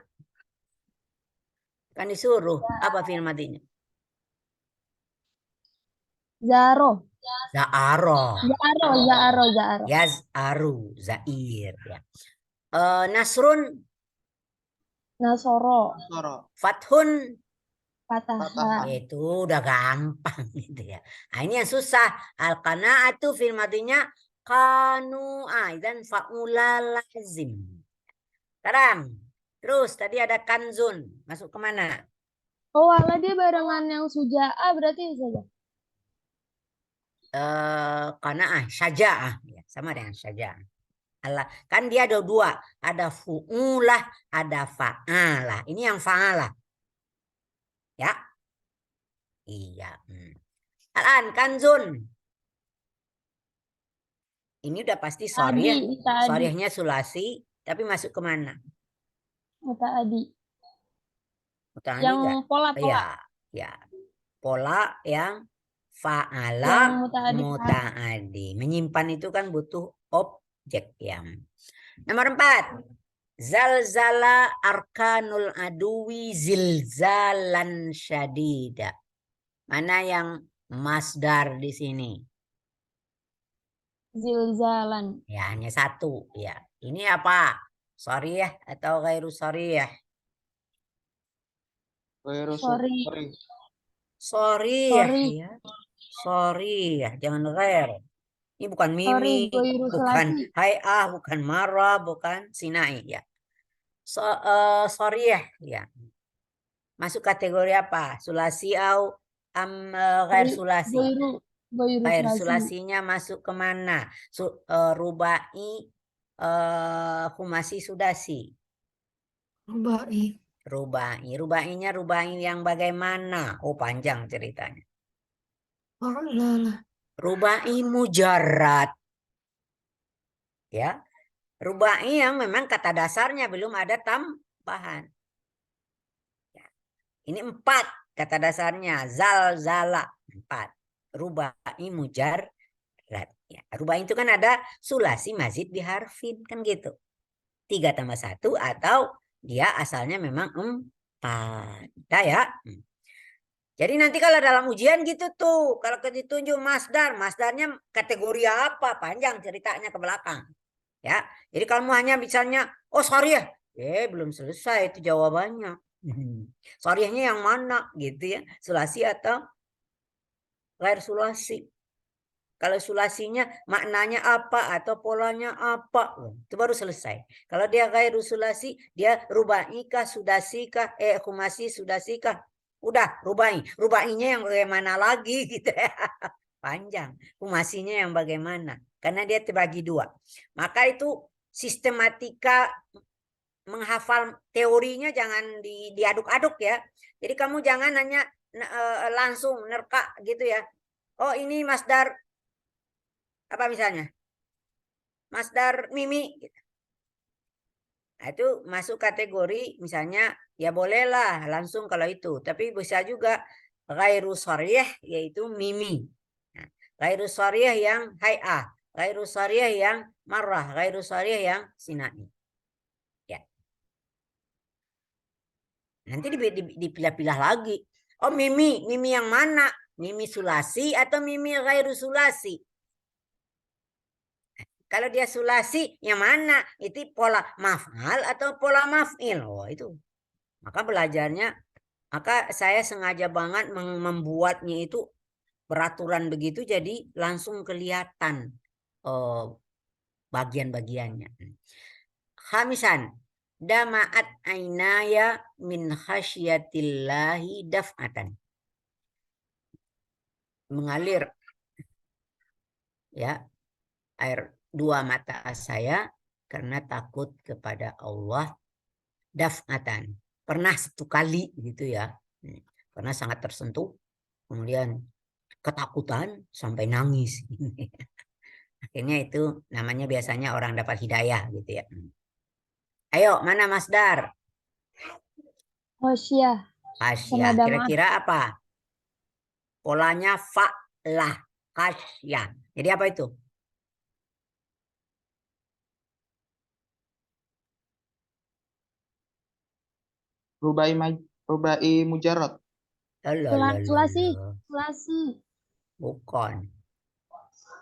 Kan disuruh. Apa fi'il madinya? Zaro. Za'aro. Za'aro. Yaz'aru. Zair. Ya. Nasrun. Nasoro. Soro. Fathun. Fataha. Itu udah gampang gitu ya. Nah, ini yang susah. Al-qanaatu fil madinya qanu'a dan fa'ula lazim. Sekarang terus tadi ada kanzun. Masuk kemana? Oh, wala dia barengan yang suja'a berarti saja. Qanaah, syaja'ah. Ya, sama dengan syaja'ah. Allah, kan dia ada dua. Ada fu'ulah, ada fa'alah. Ini yang fa'alah. Ya. Iya. Al-an kanzun. Ini udah pasti sorry ya. Ta'adi. Sorrynya sulasi, tapi masuk kemana? Ta'adi. Muta'adi Yang nggak? pola. Ya. Pola yang Yang fa'ala muta'adi. muta'adi. Menyimpan itu kan butuh objek yang. Nomor 4. Zalzala arkanul aduwi zilzalan syadida. Mana yang masdar di sini? Zilzalan. Ya, hanya satu. Ya. Ini apa? Sorry ya atau ghairu sorry ya? Sorry. Sorry ya. Sorry. Ya. Sorry ya. Jangan ghair. Ini bukan Sorry, mimi, goiru bukan sulasi. hayah, bukan marah, bukan sinai ya. Sorry ya. Ya. Masuk kategori apa? Sulasi au ghair sulasi? Goiru Ghair sulasi. sulasinya masuk kemana? Rubai, humasi sudasi. Rubai. Rubai. Rubainya rubai yang bagaimana? Oh, panjang ceritanya. Oh, lah. Rubai mujarrad. Ya. Rubai yang memang kata dasarnya belum ada tambahan. Ya. Ini 4 kata dasarnya. Zalzala 4. Rubai mujarrad. Ya. Rubai itu kan ada sulasi mazid biharfin. Kan gitu. 3 tambah 1 atau dia asalnya memang 4. Nah, ya. Jadi nanti kalau dalam ujian gitu tuh. Kalau ditunjuk masdar. Masdarnya kategori apa? Panjang ceritanya ke belakang. Ya, jadi kamu hanya misalnya, oh sorry ya, belum selesai itu jawabannya. Sorrynya yang mana gitu ya, sulasi atau ghair sulasi. Kalau sulasinya maknanya apa atau polanya apa, itu baru selesai. Kalau dia ghair sulasi, dia rubaikah, sudasikah, khumasi, sudasikah, udah rubai. Rubainya yang bagaimana lagi gitu ya. Panjang. Humasinya yang bagaimana? Karena dia terbagi 2. Maka itu sistematika menghafal teorinya jangan diaduk-aduk ya. Jadi kamu jangan hanya langsung nerka gitu ya. Oh ini masdar apa misalnya? Masdar mimi. Nah, itu masuk kategori misalnya ya bolehlah langsung kalau itu. Tapi bisa juga ghairu sharih yaitu mimi. Nah, ghairu sharih yang hay'ah. Ghairu sharih yang marrah. Ghairu sharih yang sinai. Ya. Nanti dipilah-pilah lagi. Oh mimi. Mimi yang mana? Mimi sulasi atau mimi ghairu sulasi? Kalau dia sulasi, yang mana? Itu pola maf'al atau pola maf'il? Oh, itu. Maka belajarnya, maka saya sengaja banget membuatnya itu peraturan begitu jadi langsung kelihatan bagian-bagiannya. Khamisan, dama'at ainaya min khasyatillahi daf'atan. Mengalir ya air 2 mata saya karena takut kepada Allah daf'atan. Pernah 1 kali gitu ya. Karena sangat tersentuh. Kemudian ketakutan sampai nangis. Akhirnya itu namanya biasanya orang dapat hidayah gitu ya. Ayo, mana masdar? Khosyah. Khasyah. Kira-kira apa? Polanya fa'lah. Khasyah. Jadi apa itu? Rubai mujarrad. Sulasi. Bukan.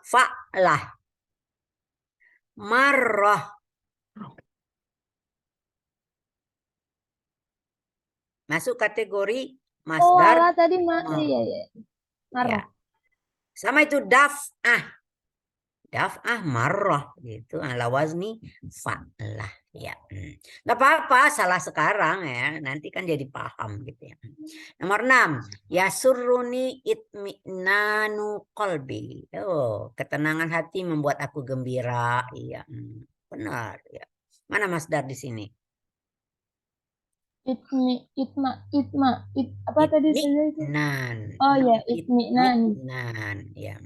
fa'lah. Marrah. Masuk kategori Oh, masdar. ala tadi iya, iya. Ya. Marrah. Sama itu daf'ah. Daf'ah marrah gitu. Ala wazni fa'lah. Ya. Nggak apa-apa, salah sekarang ya. Nanti kan jadi paham gitu ya. Nomor 6. Yasurruni itmi'nanu qalbi. Oh, ketenangan hati membuat aku gembira. Iya. Benar ya. Mana masdar di sini? Apa tadi saja itu? Itmi'nan. Oh ya, itmi'nan. Itmi'nan. Ya.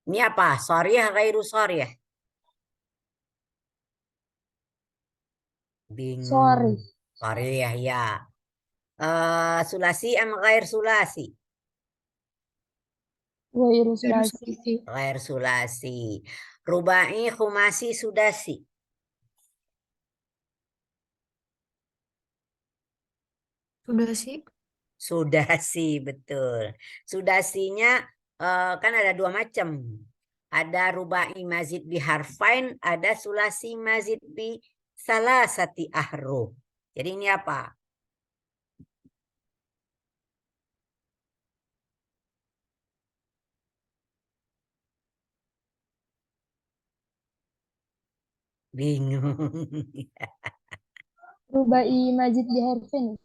Ini apa? Shariyah ghairu shariyah? Bingung. Sorry. Shariyah ya. Sulasi am ghair sulasi? Ghairu sulasi. Ghair sulasi. Rubai, khumasi, sudasi. Sudasi, betul. Sudasinya kan ada dua macam. Ada rubai mazid bi harfain, ada sulasi mazid bi salasati ahruf. Jadi ini apa? Bingung. Rubai majid biharfin.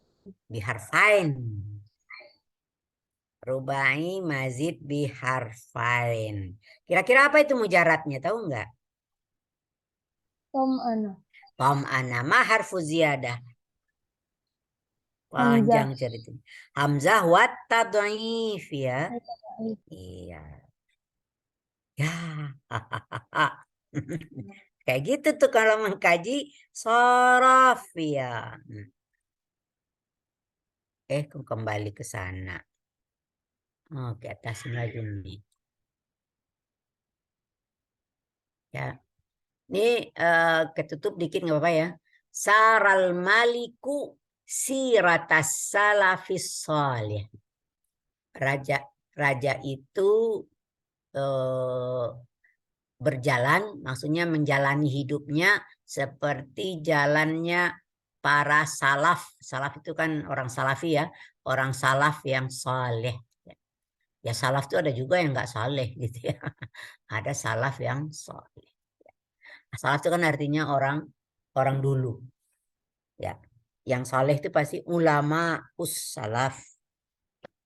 Biharfain. Rubai mazid biharfain. Kira-kira apa itu mujaratnya? Tahu nggak? Tom ana. Tom anama harfu ziyadah. Panjang ceritanya. Hamzah wat tad'if ya. Iya. Ya. Kayak gitu tuh kalau mengkaji sorof ya. Kembali ke sana. Ke atas lagi nih. Ya. Ini ketutup dikit nggak apa-apa ya. Saral maliku siratas salafis salih. Raja itu berjalan, maksudnya menjalani hidupnya seperti jalannya para salaf. Salaf itu kan orang salafi ya, orang salaf yang saleh. Ya salaf itu ada juga yang nggak saleh gitu ya. Ada salaf yang saleh. Salaf itu kan artinya orang dulu. Ya. Yang saleh itu pasti ulama us-salaf.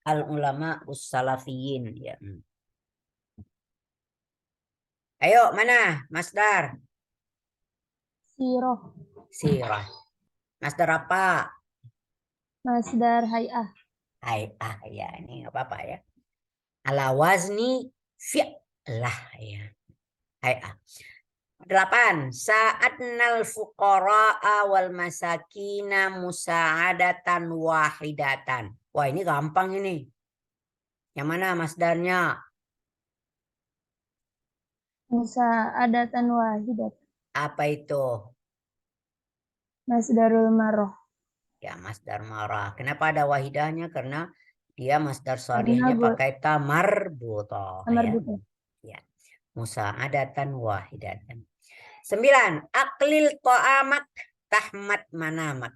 Al ulama us-salafiyin ya. Ayo mana masdar? Siroh. Sirah. Masdar apa? Masdar hay'ah. Hay'ah ya, ini nggak apa-apa ya. Ala wazni fi'lah ya. Hay'ah. 8. Sa'adnal fuqara'a wal masakina musa'adatan wahidatan. Wah, ini gampang ini. Yang mana masdarnya? Musa'adatan wahidat. Apa itu? Masdarul marroh. Ya, masdar marah. Kenapa ada wahidahnya? Karena dia masdar shalihnya pakai tamar butoh. Ya. Musa'adatan wahidatan. 9. Aklil to'amak tahmat manamak.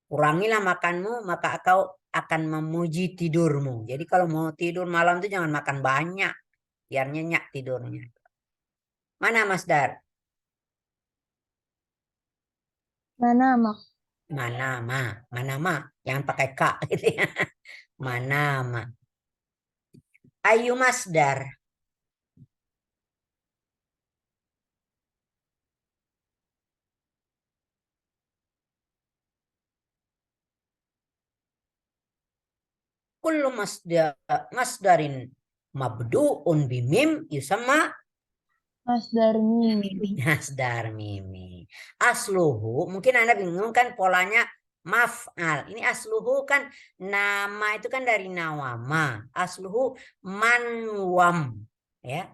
Kurangilah makanmu, maka kau akan memuji tidurmu. Jadi kalau mau tidur malam itu jangan makan banyak. Biar nyenyak tidurnya. Mana masdar? Manamak. Manama. Jangan pakai ka gitu ya. Manama. Ayu masdar. Kullu masdarin mabdu'un bimim yusamma Masdar mimi. masdar mimi. Asluhu, mungkin Anda bingung kan polanya maf'al. Ini asluhu kan nama itu kan dari nawama. Asluhu manwam. Ya.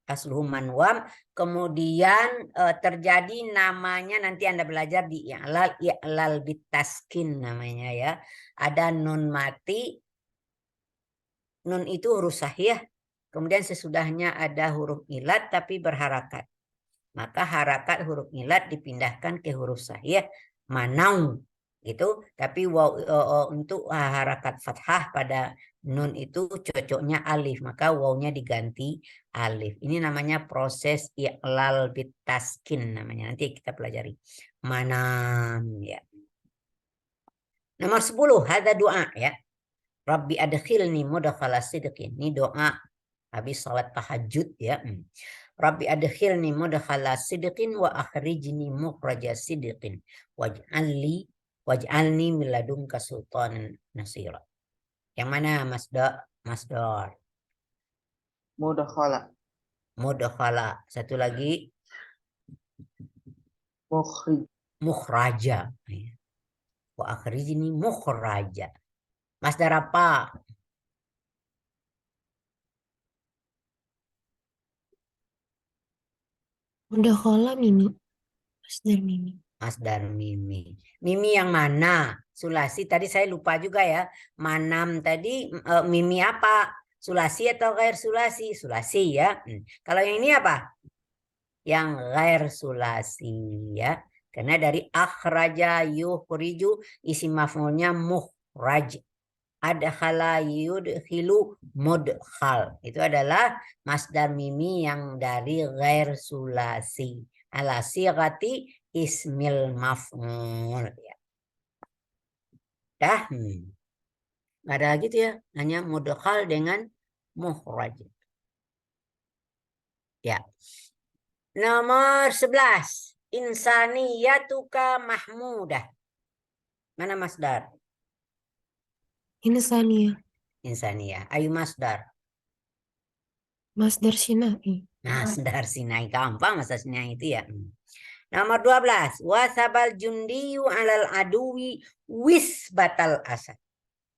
Asluhu manwam. Kemudian terjadi namanya nanti Anda belajar di i'lal bitaskin namanya ya. Ada nun mati. Nun itu huruf sahih. kemudian sesudahnya ada huruf ilat tapi berharakat. Maka harakat huruf ilat dipindahkan ke huruf sahih manau gitu. Tapi untuk harakat fathah pada nun itu cocoknya alif, maka wawnya diganti alif. Ini namanya proses i'lal bitaskin namanya. Nanti kita pelajari. Manam ya. Nomor 10 ada doa ya. Rabbi adkhilni mudkhala sidqin. Ini doa habis salat tahajud ya. Rabbi adkhilni mudkhala sidqin wa akhrijni mukhraja sidqin waj'alni min ladunka sultanan nasira. Yang mana Masdar? Mudakhala. Mudkhala. Satu lagi Mukhrij. mukhraja. Wa akhrijni mukhraja. Masdar apa? Mudakhala mimi. Masdar mimi. Masdar mimi. Mimi yang mana? Sulasi tadi saya lupa juga ya. Manam tadi mimi apa? Sulasi atau ghair sulasi? Sulasi ya. Kalau yang ini apa? Yang ghair sulasi ya. Karena dari akhraja yukhriju isim maf'ulnya mukhraj. Adkhala yudkhilu mudkhal. Itu adalah masdar mimi yang dari ghair sulasi. Ala sighati ismil maf'ul ya. Dah. Nggak ada lagi tuh ya. Hanya mudkhal dengan mukhraj. Ya. Nomor 11. Insaniyatuka mahmudah. Mana masdar? Insaniyah. Insaniyah. Ayo masdar. Masdar sinai. Masdar Sinai. Gampang masdar Sinai itu ya. Nomor 12. Wasabal jundiyu alal aduwi wisbatal asad.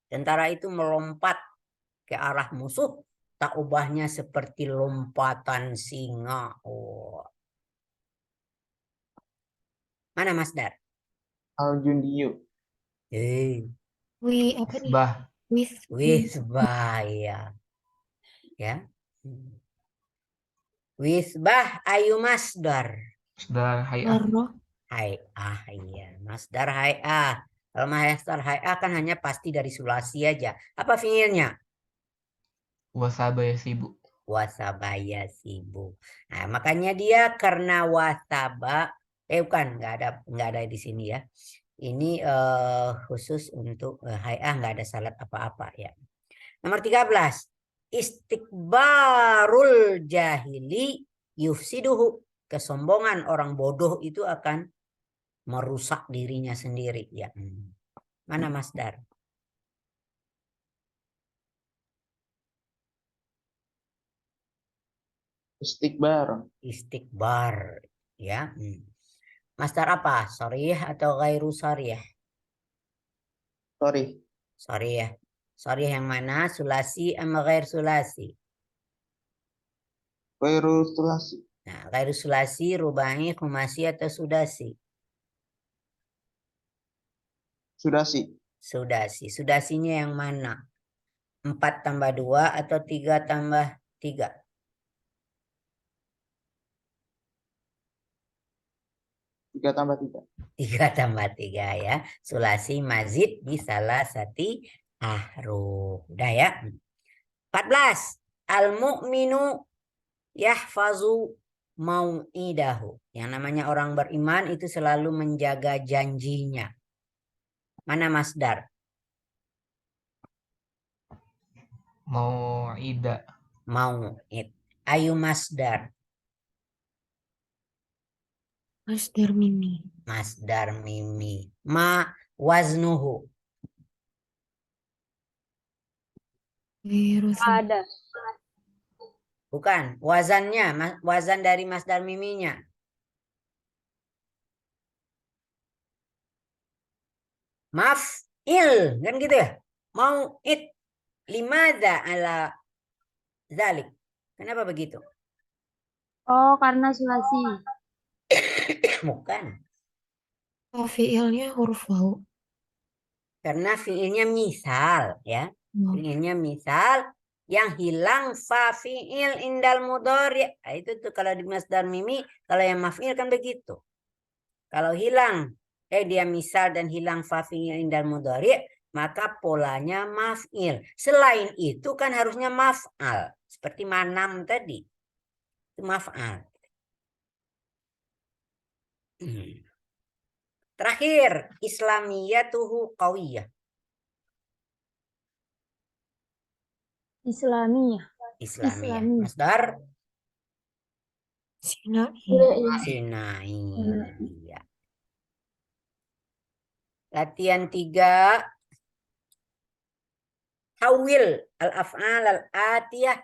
Tentara itu melompat ke arah musuh. Tak ubahnya seperti lompatan singa. Oh. Mana masdar? Al-Jundiyu. Apa nih? Bah. Wisbah ya. Ya. Wisbah ayu masdar. Masdar hay'ah. Marroh. Hay'ah ya. Masdar hay'ah. Kalau masdar hay'ah kan hanya pasti dari sulasi aja. Apa fiilnya? Wasaba yasibu. Wasabaya sibuk. Nah, makanya dia karena wasaba, bukan, nggak ada di sini ya. Ini khusus untuk hay'ah, nggak ada salat apa-apa ya. Nomor 13. Istikbarul jahili yufsiduhu. Kesombongan orang bodoh itu akan merusak dirinya sendiri ya. Mana masdar? Istikbar. Istikbar ya. Masdar apa? Sharih atau ghairu sharih? Sorry. Sharih. Sharih yang mana? Sulasi sama ghair sulasi? Khairu sulasi. Nah, ghairu sulasi, rubai, khumasi atau sudasi? Sudasi. Sudasi. Sudasinya yang mana? 4 tambah 2 atau 3 tambah 3? 3 tambah 3. 3 tambah 3 ya. Sulasi mazid bisalah sati ahruf. Udah ya. 14. Al-mu'minu yahfazu mau'idahu. Yang namanya orang beriman itu selalu menjaga janjinya. Mana masdar? Mau'ida. Mau'id. Ayu masdar. Masdar mimi. Masdar mimi. Ma waznuhu. Ghairu Ada. Bukan. Wazannya. Wazan dari masdar miminya. Maf'il. Kan gitu ya. Mau'id. Limada ala zalik. Kenapa begitu? Oh, karena sulasi. Bukan. fiilnya huruf waw. Karena fiilnya misal ya. Oh. Fiilnya misal Yang hilang fa fi'il indal mudhari. Nah, itu tuh kalau di masdar mimi, kalau yang maf'il kan begitu. Kalau hilang dia misal dan hilang fa fi'il indal mudhari, maka polanya maf'il. Selain itu kan harusnya maf'al, seperti manam tadi. Itu maf'al. Terakhir, islamiyatuhu qawiyah. Islamiyah. Islamiyah. Islamiyah. Masdar Sinai. Sinai. Iya. Latihan 3. Hawil al-af'al al-atiyah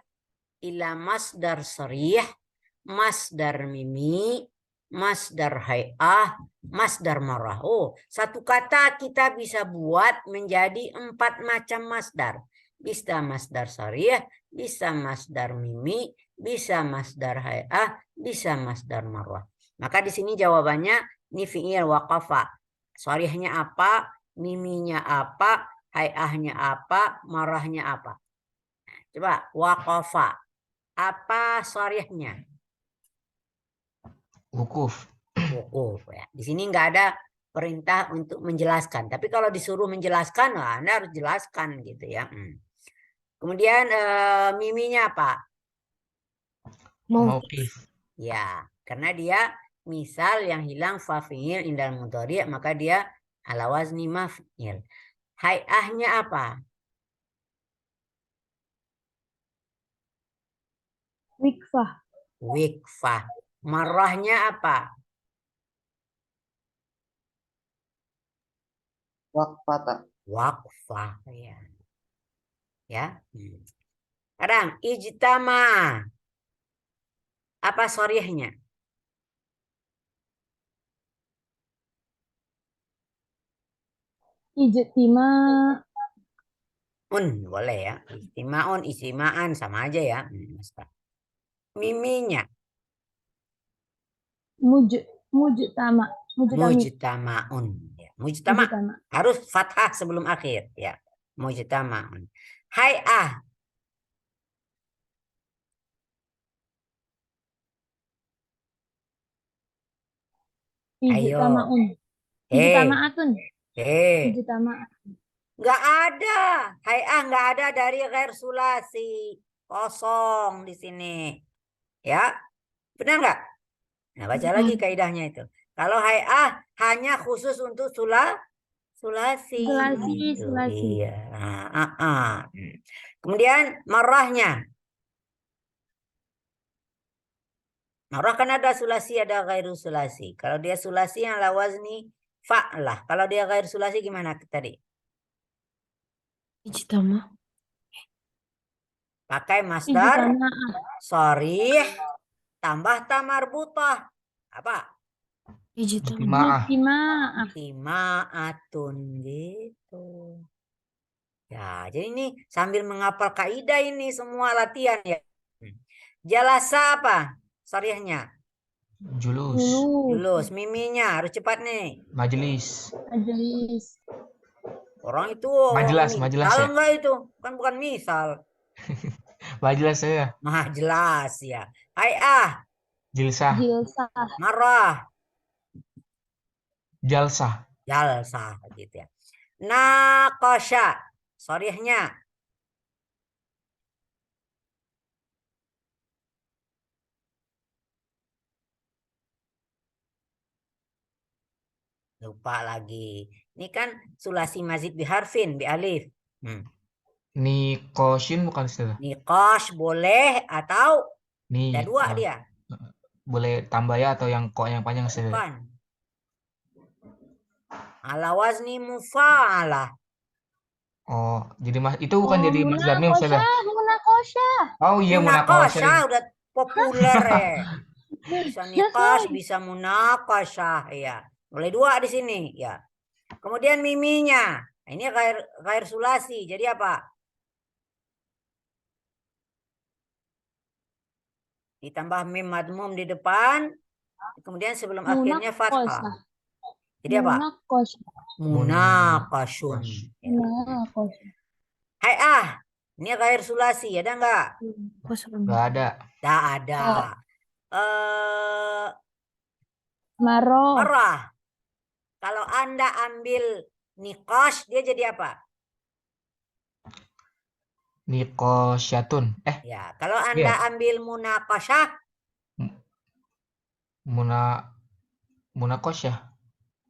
ila masdar sarih, masdar mimi, masdar hay'ah, masdar marah. Oh, satu kata kita bisa buat menjadi 4 macam masdar. Bisa masdar sarih, bisa masdar mimi, bisa masdar hay'ah, bisa masdar marah. Maka di sini jawabannya ini fi'il waqafa. Sarihnya apa? Miminya apa? Hay'ahnya apa? Marahnya apa? Coba waqafa. Apa sarihnya? Wukuf. Wukuf ya. Di sini nggak ada perintah untuk menjelaskan. Tapi kalau disuruh menjelaskan, wah, Anda harus jelaskan gitu ya. Kemudian miminya apa? Mauqif. Ya, karena dia misal yang hilang fa fi'il indal mudhari', maka dia ala wazni maf'il. Hay'ahnya apa? Wikfah. Wikfah. Marahnya apa? Waqfata. Waqfah ya. Ya. Sekarang ijtama. Apa sorihnya? Ijtima. Boleh ya. Istimaun, istimaan sama aja ya. Miminya Mujtama. Mujtami. mujtamaun. Ya. Mujtama Mujtama. harus fathah sebelum akhir ya. Mujtamaun. Hay'ah. Ayo. Ijtamaun. Ijtamaatun. Ijtama. Nggak ada. Hay'ah nggak ada dari ghair sulasi. Kosong di sini. Ya. Benar nggak? Nah, baca lagi kaidahnya itu. Kalau hay'ah hanya khusus untuk sulasi. Gitu. Sulasi. Iya. Kemudian marahnya. Marah kan ada sulasi, ada ghairu sulasi. Kalau dia sulasi yang ala wazni fa'lah. Kalau dia ghair sulasi gimana tadi? Ijtama. Pakai masdar Ijtama'ah. sharih tambah ta marbutah. Apa? Ijtama. Ijtima'ah. Timaatun gitu. Ya, jadi ini sambil menghafal kaidah ini semua latihan ya. Jalasa apa? Sarihnya. Julus. Julus. Miminya harus cepat nih. Majelis. Majelis. Orang itu Majelis ya. enggak itu? Kan bukan misal. Majelis saya. Jelas ya. Hay'ah. Jilsah. Jilsah. Marah. Jalsah. Jalsah gitu ya. Naqasha. Sarihnya. Lupa lagi. Ini kan sulasi mazid biharfin, bi alif. Nikoshin bukan Ustaz? Nikosh boleh atau Nih, ada dua dia. boleh tambah ya atau yang kok yang panjang Ustaz? Bukan. Ala wazni mufa'alah. Oh, jadi itu bukan jadi masdar mim Ustaz? Munakosha. Oh iya, Munakosha udah populer ya. Ya. Bisa nikosh, bisa munakosha ya. Boleh dua di sini ya. Kemudian miminya. Nah, ini ghair sulasi. Jadi apa? Ditambah mim madmum di depan. Kemudian sebelum akhirnya fathah. Jadi apa? Munaqashun. Munakosha. Hay'ah. Ini ghair sulasi, ada nggak? Nggak ada. Nggak ada. Maro. Marah. Kalau Anda ambil nikosh, dia jadi apa? Nikosyatun. Ya, kalau Anda ambil munaqasyah, Munakosyah.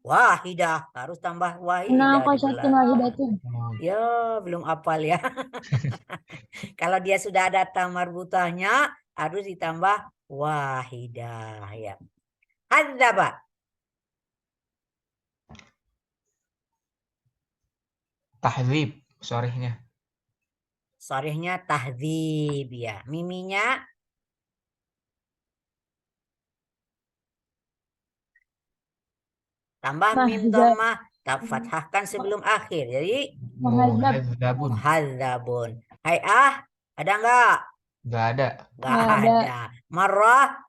wahidah. Harus tambah wahidah di Munaqasyatun belakang. wahidatun. Ya, belum hafal ya. Kalau dia sudah ada tamar butahnya, harus ditambah wahidah. Ya. Hadzaba. Tahdzib. Sorehnya. Sorehnya tahdzib ya. Miminya tambah mim Mahzab. dhammah, fathahkan sebelum akhir. Jadi Muhadzabun. muhadzabun. Ada enggak? Nggak ada. Enggak Nggak ada. ada. Marrah.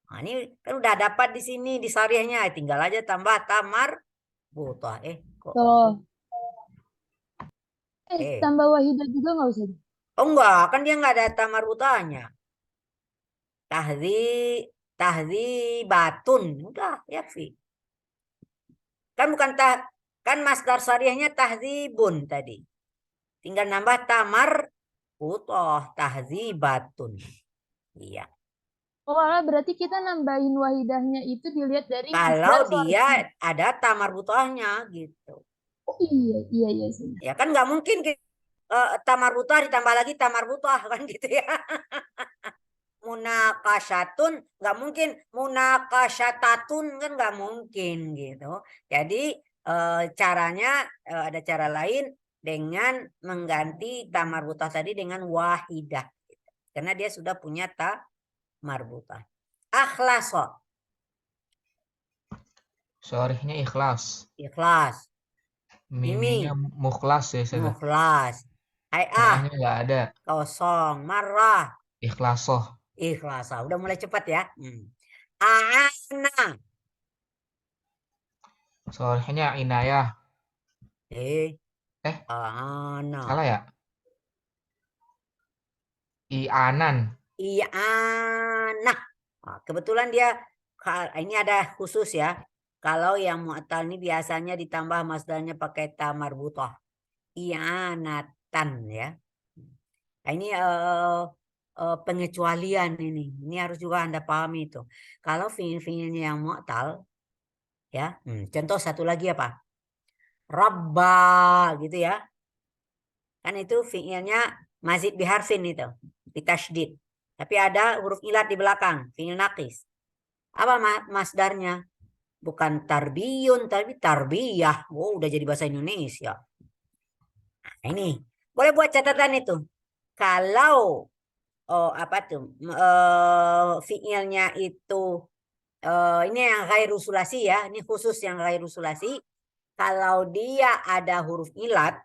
Nah, ini kan udah dapat di sini di sarihnya, tinggal aja tambah tamar butah. Kok Tuh. Eh. Tambah wahidah juga nggak usah. Oh enggak, kan dia enggak ada tamar butahnya. Tahdzibatun. Udah, ya fi. Kan bukan kan masdar sarihnya tahdzibun tadi. Tinggal nambah tamar butah, tahdzibatun. Iya. Oh, malah berarti kita nambahin wahidahnya itu dilihat dari Kalau masdar dia sorry. ada tamar butahnya gitu. Oh, iya sih. Ya kan nggak mungkin tamar butah ditambah lagi tamar butah kan gitu ya. Munaqasyatun nggak mungkin, munaqasyatatun kan nggak mungkin gitu. Jadi caranya ada cara lain dengan mengganti tamar butah tadi dengan wahidah. Gitu. Karena dia sudah punya tamar butah. Akhlaso. Sorehnya ikhlas. Ikhlas. Miminya mukhlas ya. Mukhlas. Tengahnya nggak ada. Kosong. Marah. Ikhlasoh. Ikhlas. Udah mulai cepat ya. Aana. Sorehnya inayah. Aana. Salah ya? I'anan. I'anah. Nah, kebetulan dia ini ada khusus ya. Kalau yang mu'tal ini biasanya ditambah masdarnya pakai ta marbutah. I'anatan ya. Nah, ini pengecualian ini. Ini harus juga Anda pahami itu. Kalau fiil-fiilnya yang mu'tal ya. Contoh satu lagi apa? Rabba gitu ya. Kan itu fiilnya mazid biharfin itu. Ditasydid. Tapi ada huruf ilat di belakang, fiil naqis. Apa masdarnya? Bukan tarbiyun, tapi tarbiyah. Oh, udah jadi bahasa Indonesia. Nah, ini boleh buat catatan itu. Kalau fiilnya itu ini yang ghairu sulasi ya, ini khusus yang ghairu sulasi. Kalau dia ada huruf ilat,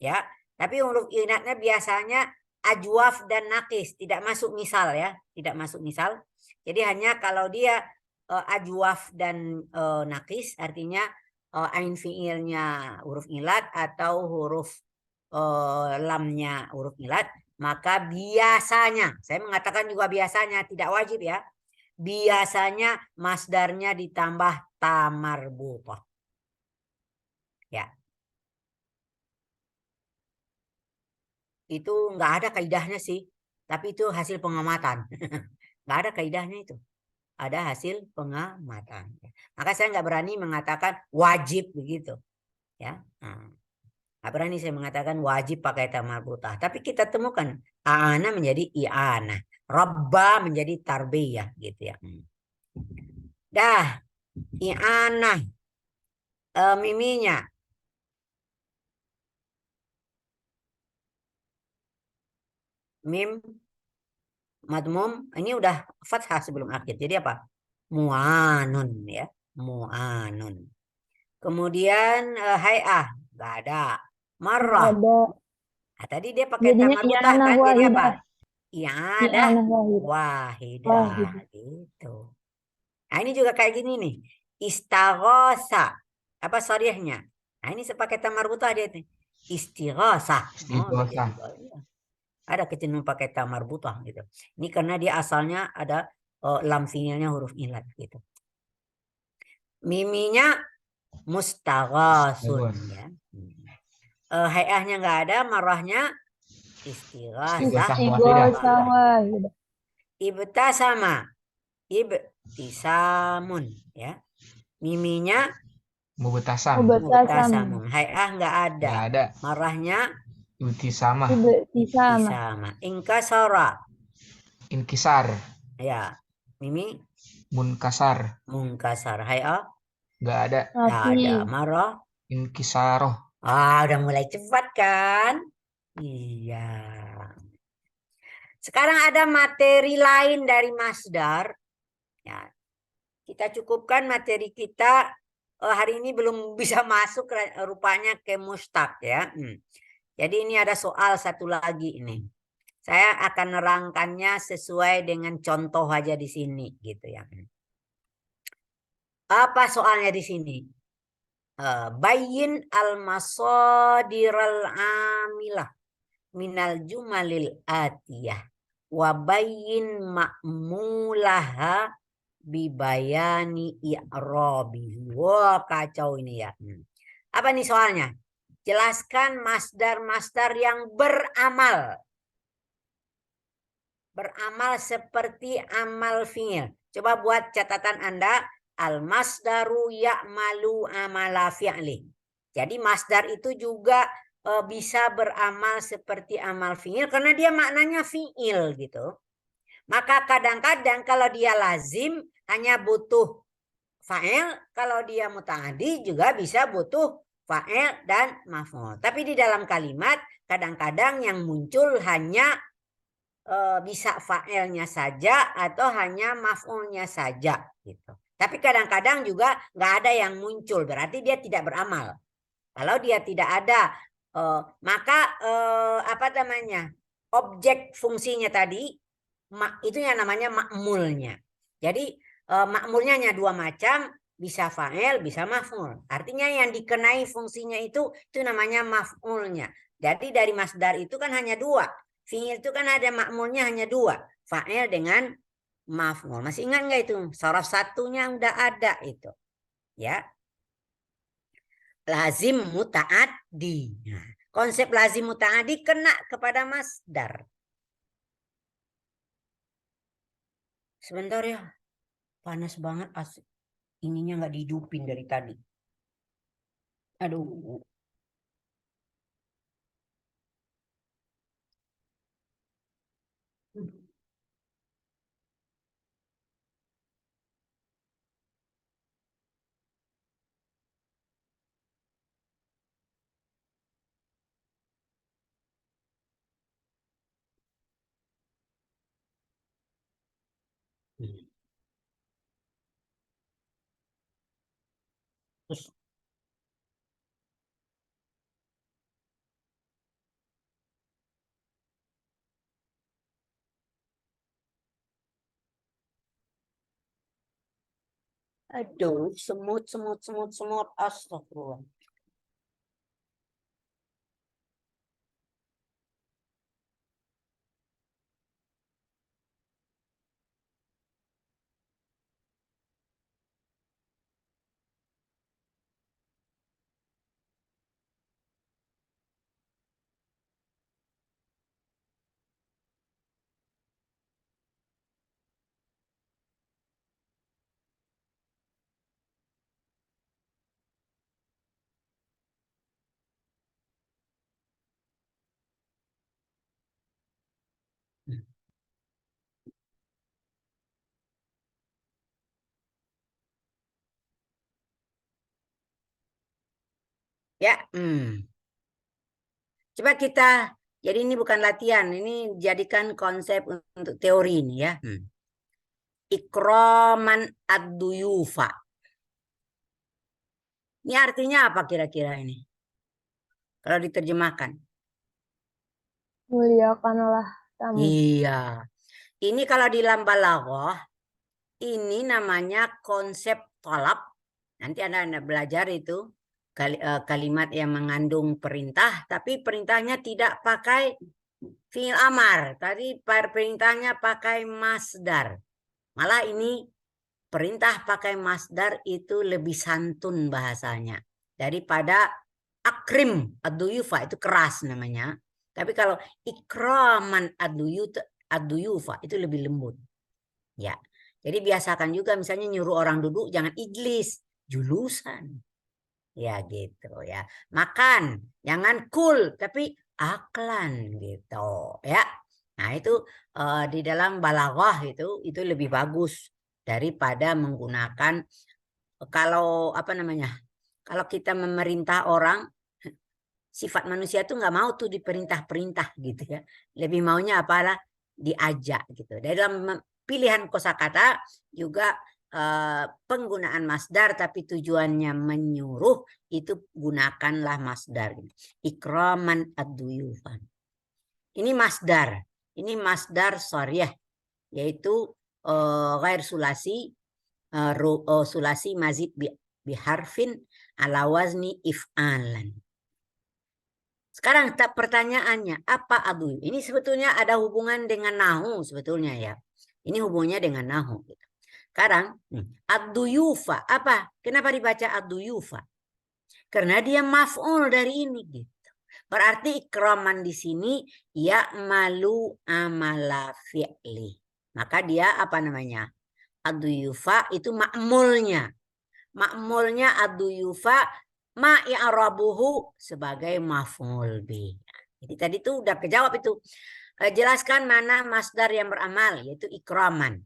ya, tapi huruf ilatnya biasanya ajwaf dan nakis, tidak masuk misal ya, tidak masuk misal. Jadi hanya kalau dia ajwaf dan nakis, artinya ain fiilnya huruf ilat atau huruf lamnya huruf ilat, maka biasanya, saya mengatakan juga biasanya, tidak wajib ya, biasanya masdarnya ditambah ta marbutah. Ya. Itu nggak ada kaidahnya sih, tapi itu hasil pengamatan. Nggak ada kaidahnya itu, ada hasil pengamatan. Maka saya nggak berani mengatakan wajib begitu, ya. Nggak berani saya mengatakan wajib pakai ta marbutah. Tapi kita temukan aana menjadi i'anah, rabba menjadi tarbiyah gitu ya. Dah, i'anah miminya. Mim madmum ini udah fathah sebelum akhir. Jadi apa? Mu'anun ya. Mu'anun. Kemudian hay'ah enggak ada. Marrah. Ada. Nah, tadi dia pakai Jadinya tamar butah kan jadi apa? I'adah wahidah gitu. Nah, ini juga kayak gini nih. Istaghosa. Apa sharihnya? Nah, ini pakai tamar butah dia nih. Istighosah. Istighosah. Beda juga. Iya. Ada kecenderungan pakai ta marbutah gitu. Ini karena dia asalnya ada lam fiilnya huruf ilat gitu. Miminya mustaghasun Bagus. ya. Hai'ahnya nggak ada, marahnya istighosah. Istighosah wahidah. Ibtasama. Ibtisamun ya. Miminya Mubtasam. mubtasamun. Hai'ah nggak ada. Nggak ada. Marahnya Ibtisamah. Ibtisama. ibtisama. Inkasara. Inkisar. Ya. Mimi Munkasar. munkasar. Hai'ah Nggak ada. nggak ada. Mati. Marah. Inkisaroh. Udah mulai cepat kan? Iya. Sekarang ada materi lain dari masdar. Ya, kita cukupkan materi kita. Hari ini belum bisa masuk rupanya ke mustaq ya. Jadi ini ada soal satu lagi ini. Saya akan nerangkannya sesuai dengan contoh aja di sini gitu ya. Apa soalnya di sini? Bayyin al-masadiral amilah minal jumalil atiyah wa bayyin ma'mulaha bibayani i'rabihi. Wah, kacau ini ya. Apa nih soalnya? Jelaskan masdar-masdar yang beramal. Beramal seperti amal fi'il. Coba buat catatan Anda. Al-masdaru ya'malu amala fi'li. Jadi masdar itu juga bisa beramal seperti amal fi'il karena dia maknanya fi'il gitu. Maka kadang-kadang kalau dia lazim hanya butuh fa'il, kalau dia muta'addi juga bisa butuh fa'il dan maf'ul. Tapi di dalam kalimat kadang-kadang yang muncul hanya bisa fa'ilnya saja atau hanya maf'ulnya saja gitu. Tapi kadang-kadang juga nggak ada yang muncul, berarti dia tidak beramal. Kalau dia tidak ada, maka apa namanya? Objek fungsinya tadi itu yang namanya ma'mulnya. Jadi ma'mulnya hanya dua macam, bisa fa'il, bisa maf'ul. Artinya yang dikenai fungsinya itu namanya maf'ulnya. Jadi dari masdar itu kan hanya dua. Fi'il itu kan ada ma'mulnya hanya dua, fa'il dengan maf'ul. Masih ingat nggak itu? Sorof satunya udah ada itu, ya. Lazim muta'addi. Nah, konsep lazim muta'addi kena kepada masdar. Sebentar ya, panas banget asik. Ininya nggak dihidupin dari tadi. Aduh. Terus aduh, semut. Astagfirullah. Ya, coba kita, jadi ini bukan latihan, ini jadikan konsep untuk teori ini ya. Ikroman ad-duyufa. Ini artinya apa kira-kira ini? Kalau diterjemahkan. Muliakanlah tamu. Iya. Ini kalau di dalam balaghah, ini namanya konsep tolab. Nanti Anda belajar itu. kalimat yang mengandung perintah, tapi perintahnya tidak pakai fi'il amar. Tadi perintahnya pakai masdar. Malah ini perintah pakai masdar itu lebih santun bahasanya daripada akrim ad-duyufa, itu keras namanya. Tapi kalau ikraman ad-duyufa itu lebih lembut. Ya. Jadi biasakan juga misalnya nyuruh orang duduk jangan ijlis, julusan. Ya gitu ya. Makan, jangan kul tapi aklan gitu ya. Nah, itu di dalam balaghah itu lebih bagus daripada menggunakan kalau apa namanya? Kalau kita memerintah orang, sifat manusia tuh nggak mau tuh diperintah-perintah gitu ya. Lebih maunya apalah diajak gitu. Dalam pilihan kosakata juga penggunaan masdar tapi tujuannya menyuruh itu gunakanlah masdar. Ikraman ad-duyufan. Ini masdar. Ini masdar sharih yaitu ghair sulasi sulasi mazid biharfin ala wazni if'alan. Sekarang pertanyaannya apa adu? Ini sebetulnya ada hubungan dengan nahu sebetulnya ya. Ini hubungannya dengan nahu. Sekarang ad-duyufa apa? Kenapa dibaca ad-duyufa? Karena dia maf'ul dari ini gitu. Berarti ikraman di sini ya malu amala fi'li. Maka dia apa namanya? Ad-duyufa itu ma'mulnya. Ma'mulnya ad-duyufa ma i'rabuhu sebagai maf'ul bih. Jadi tadi tuh udah kejawab itu. Jelaskan mana masdar yang beramal yaitu ikraman.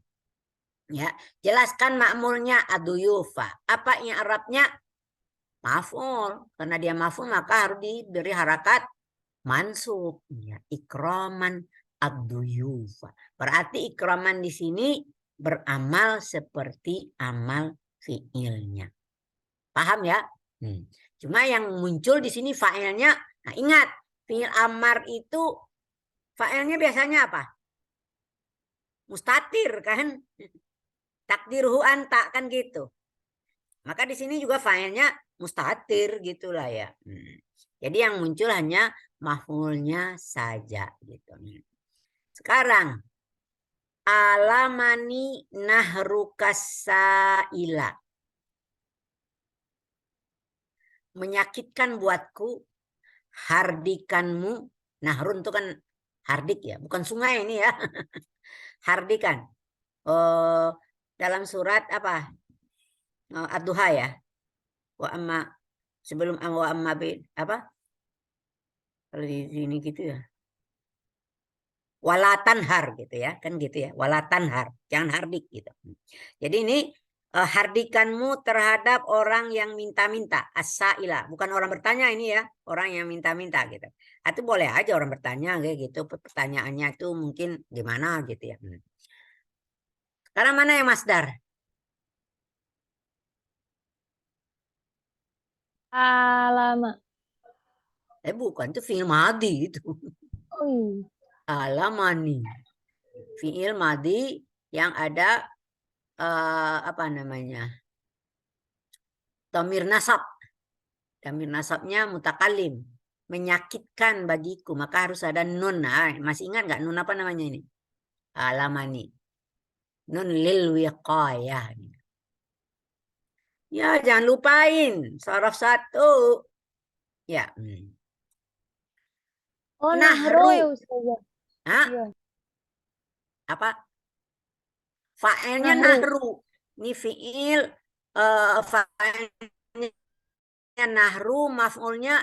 Ya, jelaskan ma'mulnya ad-duyufa. Apa i'rabnya? Maf'ul. Karena dia maf'ul maka harus diberi harakat mansub. Ya, ikraman ad-duyufa. Berarti ikraman di sini beramal seperti amal fi'ilnya. Paham ya? Cuma yang muncul di sini fa'ilnya. Nah, ingat, fi'il amar itu fa'ilnya biasanya apa? Mustatir kan? Takdiruhu anta kan gitu. Maka di sini juga fa'ilnya mustatir gitulah ya. Jadi yang muncul hanya maf'ulnya saja gitu. Sekarang alamani nahrukasaila. Menyakitkan buatku hardikanmu. Nahrun itu kan hardik ya, bukan sungai ini ya. Hardikan. Dalam surat apa? Ad-Duha ya. Wa amma sebelum wa amma apa? Kalau di sini gitu ya. Walatanhar gitu ya, kan gitu ya. Walatanhar, jangan hardik gitu. Jadi ini hardikanmu terhadap orang yang minta-minta, as-saila, bukan orang bertanya ini ya, orang yang minta-minta gitu. Atau boleh aja orang bertanya kayak gitu, pertanyaannya itu mungkin gimana gitu ya. Sekarang mana yang masdar? Alama. Bukan, itu fi'il madi itu. Oh iya. Alamani. Fi'il madi yang ada apa namanya? Dhamir nasab. Dhamir nasabnya mutakalim. Menyakitkan bagiku, maka harus ada nun. Nah, masih ingat nggak nun apa namanya ini? Alamani. Nun lil wiqayah. Ya, jangan lupain. Saraf 1. Ya. Oh, Nahru. nahru ya Ustazah. Hah? Iya. Apa? Fa'ilnya nahru. Ini fi'il fa'ilnya nahru, maf'ulnya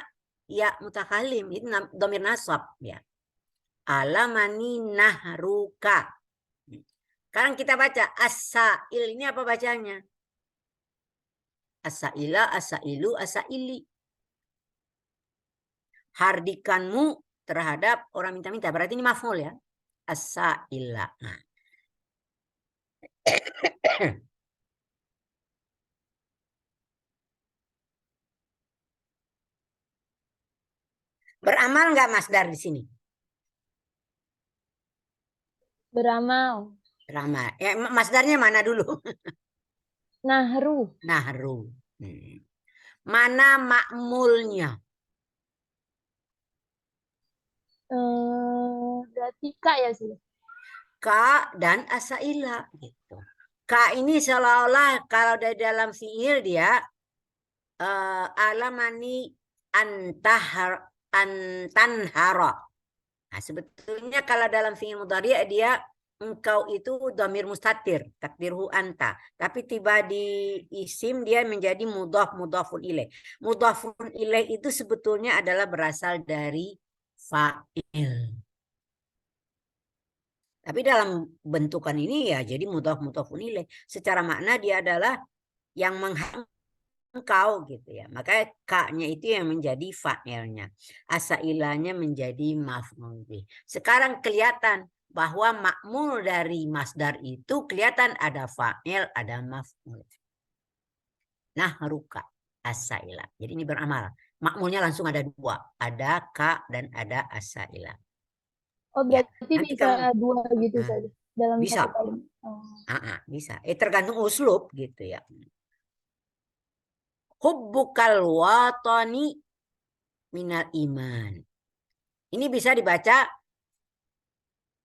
ya mutakalim. Itu dhamir nasab ya. Alamani nahruka. Sekarang kita baca as-sa'il. Ini apa bacanya? As-sa'ila, as-sa'ilu, as-sa'ili. Hardikanmu terhadap orang minta-minta. Berarti ini maf'ul ya. As-sa'ila. Nah. Beramal nggak masdar di sini? Beramal. Beramal. Masdarnya mana dulu? Nahru. Nahru. Mana ma'mulnya? Berarti kak ya sih. Ka dan asaila gitu. Ka ini seolah-olah kalau dari dalam fiil dia alamani antanhara. Nah, sebetulnya kalau dalam fiil mudhari dia engkau itu dhamir mustatir, takdirhu anta. Tapi tiba di isim dia menjadi mudhafun ilaih. Mudhafun ilaih itu sebetulnya adalah berasal dari fa'il. Tapi dalam bentukan ini ya jadi mudhafun ilaih. Secara makna dia adalah yang engkau gitu ya. Makanya ka-nya itu yang menjadi fa'ilnya. Asailanya menjadi maf'ul bih. Sekarang kelihatan bahwa ma'mul dari masdar itu kelihatan ada fa'il, ada maf'ul. Nah, ruka asaila. Jadi ini beramal. Ma'mulnya langsung ada dua. Ada ka dan ada asaila. Oh Ya, berarti nanti bisa dua gitu Nah, saja dalam bisa. satu kalimat. Oh. Bisa. Tergantung uslub gitu ya. Hubbukal watani minal iman. Ini bisa dibaca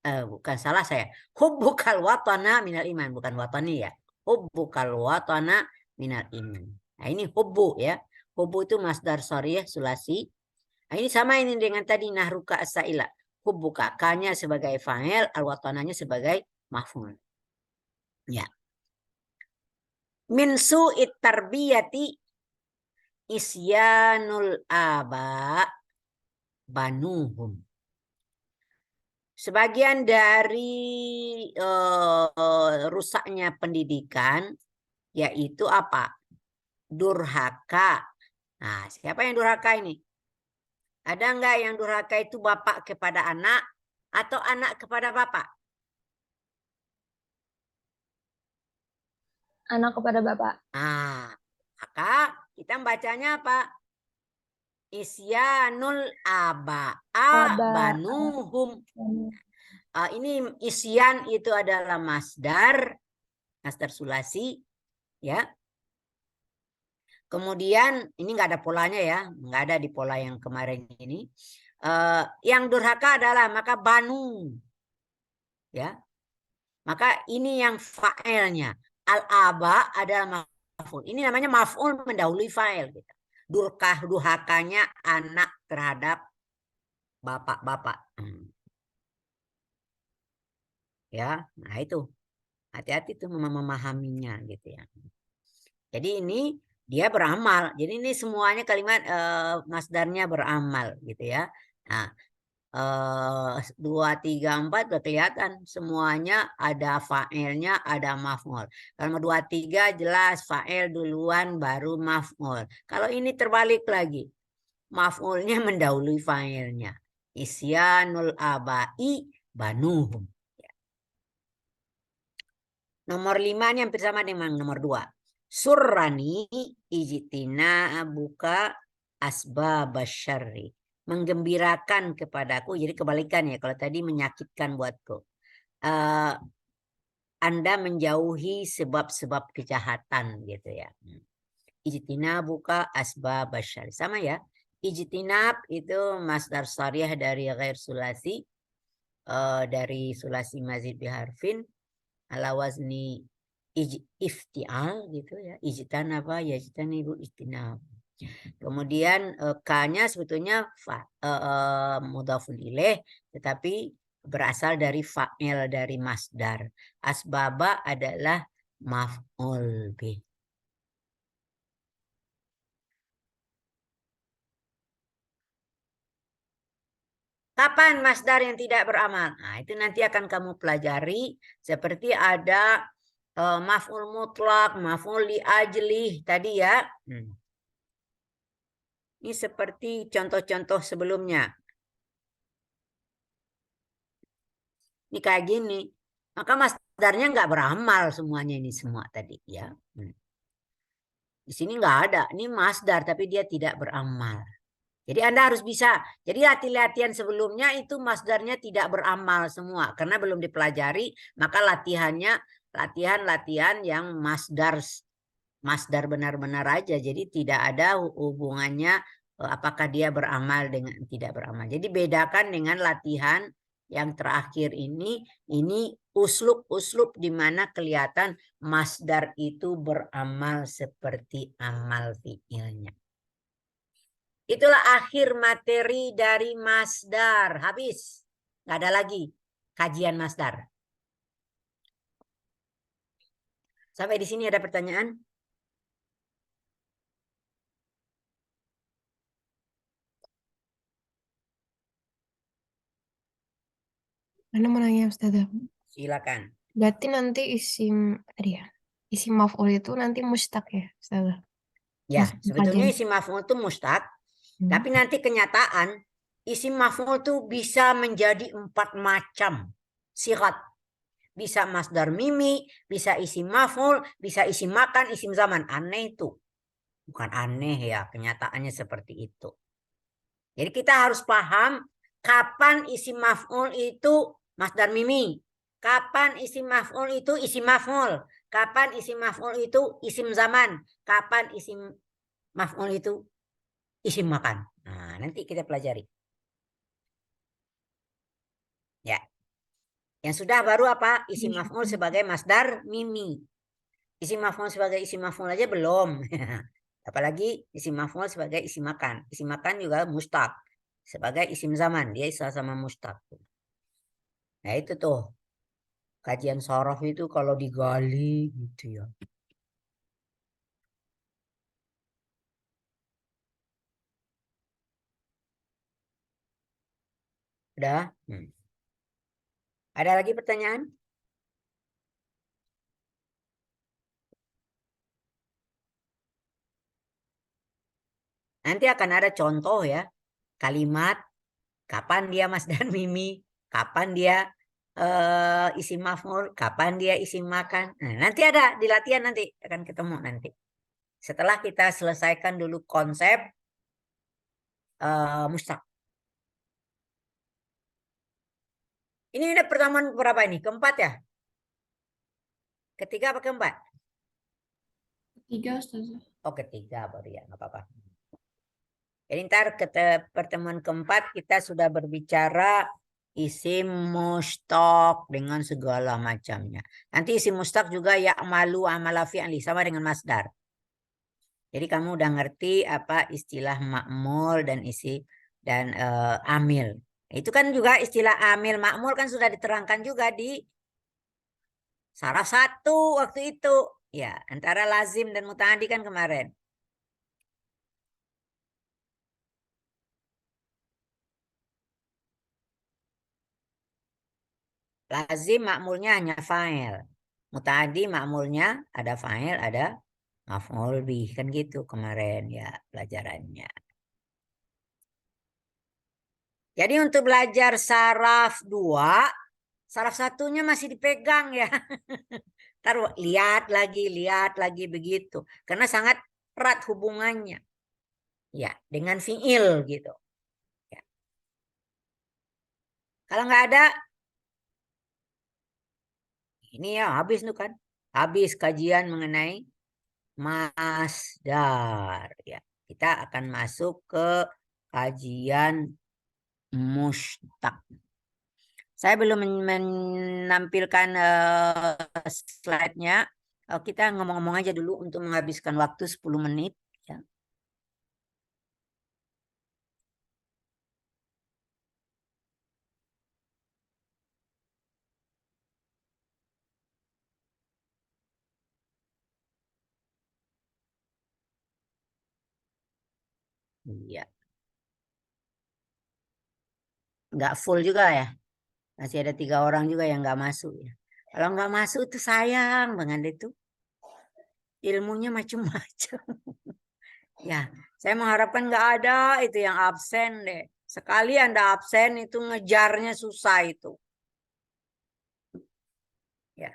bukan salah saya. Hubbukal watana minal iman, bukan watani ya. Hubbukal watana minal iman. Nah, ini hubbu ya. Hubbu itu masdar sharih sulasi. Nah, ini sama ini dengan tadi nahruka asaila. Hubbuka kanya sebagai fa'il, al-watananya sebagai maf'ul. Ya. Min su'it tarbiyati isyanul aba banuhum. Sebagian dari rusaknya pendidikan yaitu apa? Durhaka. Nah, siapa yang durhaka ini? Ada enggak yang durhaka itu bapak kepada anak atau anak kepada bapak? Anak kepada bapak. Nah, maka kita bacanya apa? Isyanul aba'a banuhum. Ini isyan itu adalah masdar sulasi, ya. Kemudian ini nggak ada polanya ya, nggak ada di pola yang kemarin ini. Yang durhaka adalah maka banu, ya. Maka ini yang fa'ilnya. Al-aba adalah maf'ul. Ini namanya maf'ul mendahului fa'il. Gitu. Durhakanya anak terhadap bapak-bapak. Ya, nah itu. Hati-hati tuh memahaminya gitu ya. Jadi ini dia beramal. Jadi ini semuanya kalimat masdarnya beramal gitu ya. Nah, 2, 3, 4 udah kelihatan semuanya ada fa'ilnya, ada maf'ul. Kalau 2, 3 jelas fa'il duluan baru maf'ul. Kalau ini terbalik lagi. Maf'ulnya mendahului fa'ilnya. Isyanul abai banuhum. Nomor 5 ini hampir sama dengan nomor 2. Surrani ijtina buka asbabasyarri. Menggembirakan kepadaku. Jadi kebalikan ya. Kalau tadi menyakitkan buatku. Anda menjauhi sebab-sebab kejahatan gitu ya. Ijtina buka asbabasyarri. Sama ya. Ijtinab itu masdar syariah dari ghair sulasi. Dari sulasi mazid biharfin. Ala wazni iftial gitu ya. Ijtanaba yajtanibu ijtinab. Kemudian K-nya sebetulnya mudhafun ilaih tetapi berasal dari fa'il dari masdar. Asbaba adalah maf'ul bih. Kapan masdar yang tidak beramal? Nah, itu nanti akan kamu pelajari seperti ada maf'ul mutlak, maf'ul li ajlih tadi ya. Ini seperti contoh-contoh sebelumnya. Ini kayak gini. Maka masdarnya nggak beramal semuanya ini semua tadi ya. Di sini nggak ada. Ini masdar tapi dia tidak beramal. Jadi Anda harus bisa. Jadi latihan sebelumnya itu masdarnya tidak beramal semua. Karena belum dipelajari. Maka latihan yang masdar masdar benar-benar aja. Jadi tidak ada hubungannya apakah dia beramal dengan tidak beramal. Jadi bedakan dengan latihan yang terakhir ini uslub-uslub di mana kelihatan masdar itu beramal seperti amal fi'ilnya. Itulah akhir materi dari masdar. Habis. Nggak ada lagi kajian masdar. Sampai di sini ada pertanyaan? Mana mau nanya Ustazah? Silakan. Berarti nanti isim maf'ul itu nanti mustaq ya Ustazah? Ya, Masuk sebetulnya kajian. isim maf'ul itu mustaq, Hmm. tapi nanti kenyataan isim maf'ul itu bisa menjadi 4 macam sigat. Bisa masdar mimi, bisa isim maf'ul, bisa isim makan, isim zaman. Aneh itu. Bukan aneh ya, kenyataannya seperti itu. Jadi kita harus paham kapan isim maf'ul itu masdar mimi. Kapan isim maf'ul itu isim maf'ul. Kapan isim maf'ul itu isim zaman. Kapan isim maf'ul itu isim makan. Nah, nanti kita pelajari. Ya. Yang sudah baru apa? Isim maf'ul sebagai masdar mimi. Isim maf'ul sebagai isim maf'ul aja belum. Apalagi isim maf'ul sebagai isim makan. Isim makan juga mustaq. Sebagai isim zaman. Dia sama mustaq. Nah itu tuh. Kajian sorof itu kalau digali gitu ya. Udah? Ada lagi pertanyaan? Nanti akan ada contoh ya. Kalimat. Kapan dia masdar mimi. Kapan dia isim maf'ul. Kapan dia isim makan. Nah, nanti ada di latihan nanti. Akan ketemu nanti. Setelah kita selesaikan dulu konsep mustaq. Ini ada pertemuan berapa ini? Keempat ya? Ketiga apa keempat? Ketiga Ustazah. Oh ketiga baru ya, nggak apa-apa. Jadi ntar pertemuan keempat kita sudah berbicara isim mustaq dengan segala macamnya. Nanti isim mustaq juga ya amalu amala fi'li sama dengan masdar. Jadi kamu udah ngerti apa istilah ma'mul dan amil. Itu kan juga istilah amil ma'mul kan sudah diterangkan juga di salah satu waktu itu. Ya, antara lazim dan muta'addi kan kemarin. Lazim ma'mulnya hanya fa'il. Muta'addi ma'mulnya ada fa'il, ada maf'ul bih. Kan gitu kemarin ya pelajarannya. Jadi untuk belajar saraf 2, saraf satunya masih dipegang ya. Taruh lihat lagi begitu. Karena sangat erat hubungannya. Ya, dengan fi'il gitu. Ya. Kalau nggak ada, ini ya habis tuh kan. Habis kajian mengenai masdar. Ya, kita akan masuk ke kajian mustaq. Saya belum menampilkan slide-nya. Kita ngomong-ngomong aja dulu untuk menghabiskan waktu 10 menit. Ya. Iya. Nggak full juga ya. Masih ada 3 orang juga yang nggak masuk ya. Kalau nggak masuk itu sayang banget itu. Ilmunya macam-macam. Ya, saya mengharapkan nggak ada itu yang absen deh. Sekali Anda absen itu ngejarnya susah itu. Ya,